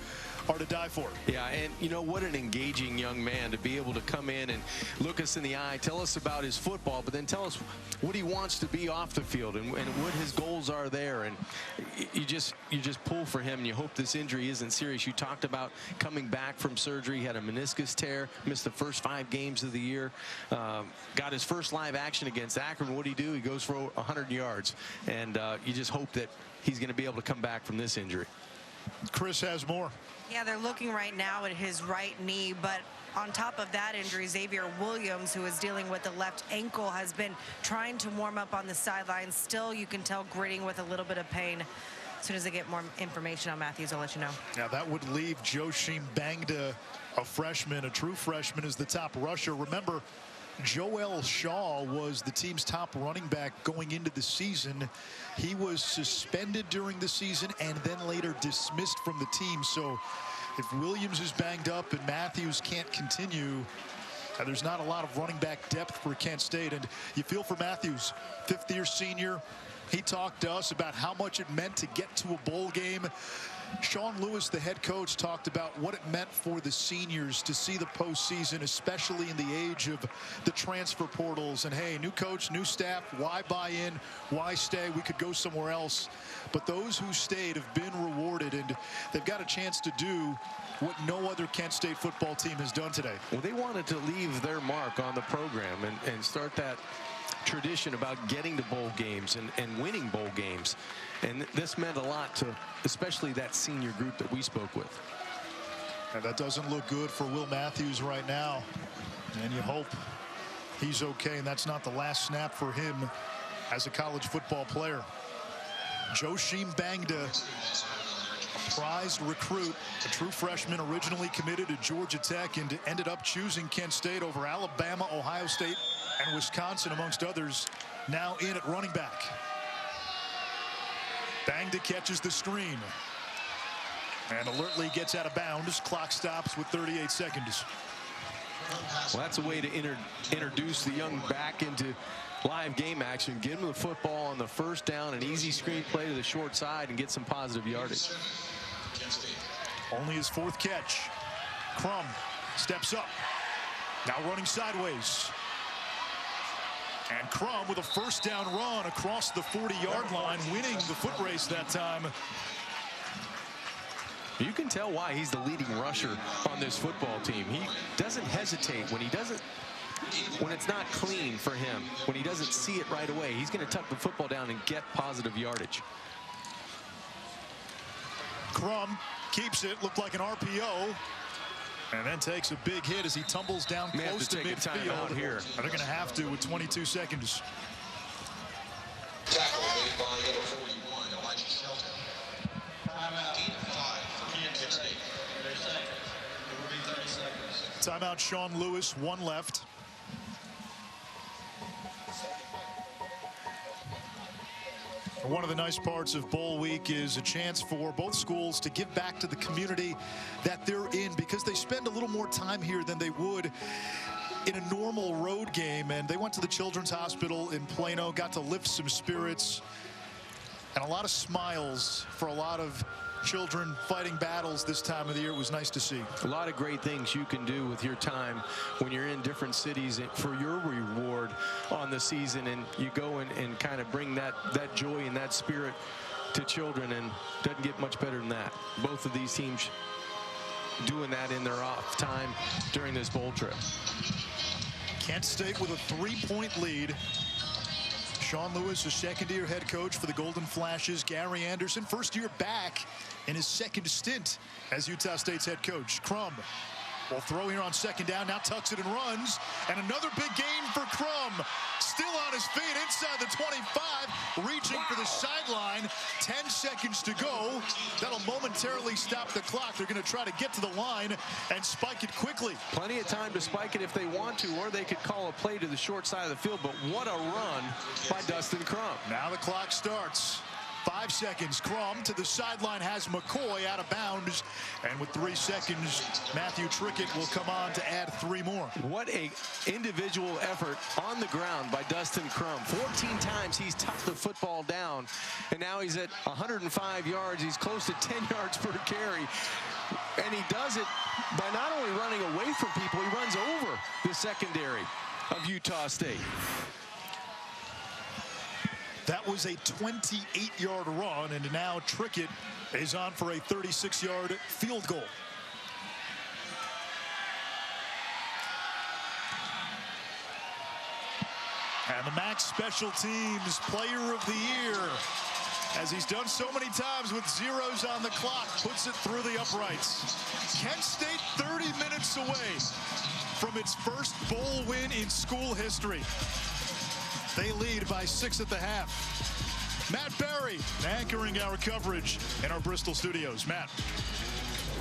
are to die for. Yeah, and you know what, an engaging young man to be able to come in and look us in the eye, tell us about his football, but then tell us what he wants to be off the field and what his goals are there. And you just pull for him, and you hope this injury isn't serious. You talked about coming back from surgery. He had a meniscus tear, missed the first 5 games of the year, got his first live action against Akron. What did he do? He goes for 100 yards, and you just hope that he's going to be able to come back from this injury. Chris has more. Yeah, they're looking right now at his right knee, but on top of that injury, Xavier Williams, who is dealing with the left ankle, has been trying to warm up on the sidelines. Still, you can tell, gritting with a little bit of pain. As soon as I get more information on Matthews, I'll let you know. Now, that would leave Joshim Bangda, a freshman, a true freshman, as the top rusher. Remember, Joel Shaw was the team's top running back going into the season. He was suspended during the season and then later dismissed from the team. So if Williams is banged up and Matthews can't continue, there's not a lot of running back depth for Kent State. And you feel for Matthews, 5th-year senior. He talked to us about how much it meant to get to a bowl game. Sean Lewis, the head coach, talked about what it meant for the seniors to see the postseason, especially in the age of the transfer portals. And hey, new coach, new staff, why buy in, why stay? We could go somewhere else. But those who stayed have been rewarded, and they've got a chance to do what no other Kent State football team has done today. Well, they wanted to leave their mark on the program and start that tradition about getting to bowl games and winning bowl games. And this meant a lot to especially that senior group that we spoke with. And that doesn't look good for Will Matthews right now. And you hope he's okay, and that's not the last snap for him as a college football player. Joshim Bangda, a prized recruit, a true freshman, originally committed to Georgia Tech and ended up choosing Kent State over Alabama, Ohio State, and Wisconsin, amongst others, now in at running back. Bangda catches the screen and alertly gets out of bounds. Clock stops with 38 seconds. Well, that's a way to introduce the young back into live game action. Get him the football on the first down, an easy screen play to the short side, and get some positive yardage. Only his 4th catch. Crum steps up. Now running sideways. And Crum with a first down run across the 40-yard line, winning the foot race that time. You can tell why he's the leading rusher on this football team. He doesn't hesitate when he doesn't when it's not clean for him, when he doesn't see it right away, he's going to tuck the football down and get positive yardage. Crum keeps it, looked like an RPO, and then takes a big hit as he tumbles down close to midfield. Here. And they're going to have to with 22 seconds. Tackle made by number 41, Elijah Shelton. Timeout 8-5 for Kansas State. It will be 30 seconds. Timeout Sean Lewis, 1 left. One of the nice parts of Bowl Week is a chance for both schools to give back to the community that they're in, because they spend a little more time here than they would in a normal road game. And they went to the Children's Hospital in Plano, got to lift some spirits, and a lot of smiles for a lot of children fighting battles this time of the year. It was nice to see. A lot of great things you can do with your time when you're in different cities for your reward on the season, and you go and kind of bring that joy and that spirit to children, and doesn't get much better than that. Both of these teams doing that in their off time during this bowl trip. Kent State with a 3-point lead. Sean Lewis, a second-year head coach for the Golden Flashes. Gary Anderson, first year back in his second stint as Utah State's head coach. Crum will throw here on second down, now tucks it and runs. And another big gain for Crum. Still on his feet inside the 25, reaching for the sideline. 10 seconds to go. That'll momentarily stop the clock. They're going to try to get to the line and spike it quickly. Plenty of time to spike it if they want to, or they could call a play to the short side of the field. But what a run by Dustin Crum. Now the clock starts. 5 seconds. Crum to the sideline, has McCoy out of bounds, and with 3 seconds, Matthew Trickett will come on to add 3 more. What a individual effort on the ground by Dustin Crum. 14 times he's tucked the football down, and now he's at 105 yards. He's close to 10 yards per carry, and he does it by not only running away from people, he runs over the secondary of Utah State. That was a 28-yard run, and now Trickett is on for a 36-yard field goal. And the Max Special Teams Player of the Year, as he's done so many times with zeros on the clock, puts it through the uprights. Kent State 30 minutes away from its first bowl win in school history. They lead by 6 at the half. Matt Barry anchoring our coverage in our Bristol studios. Matt.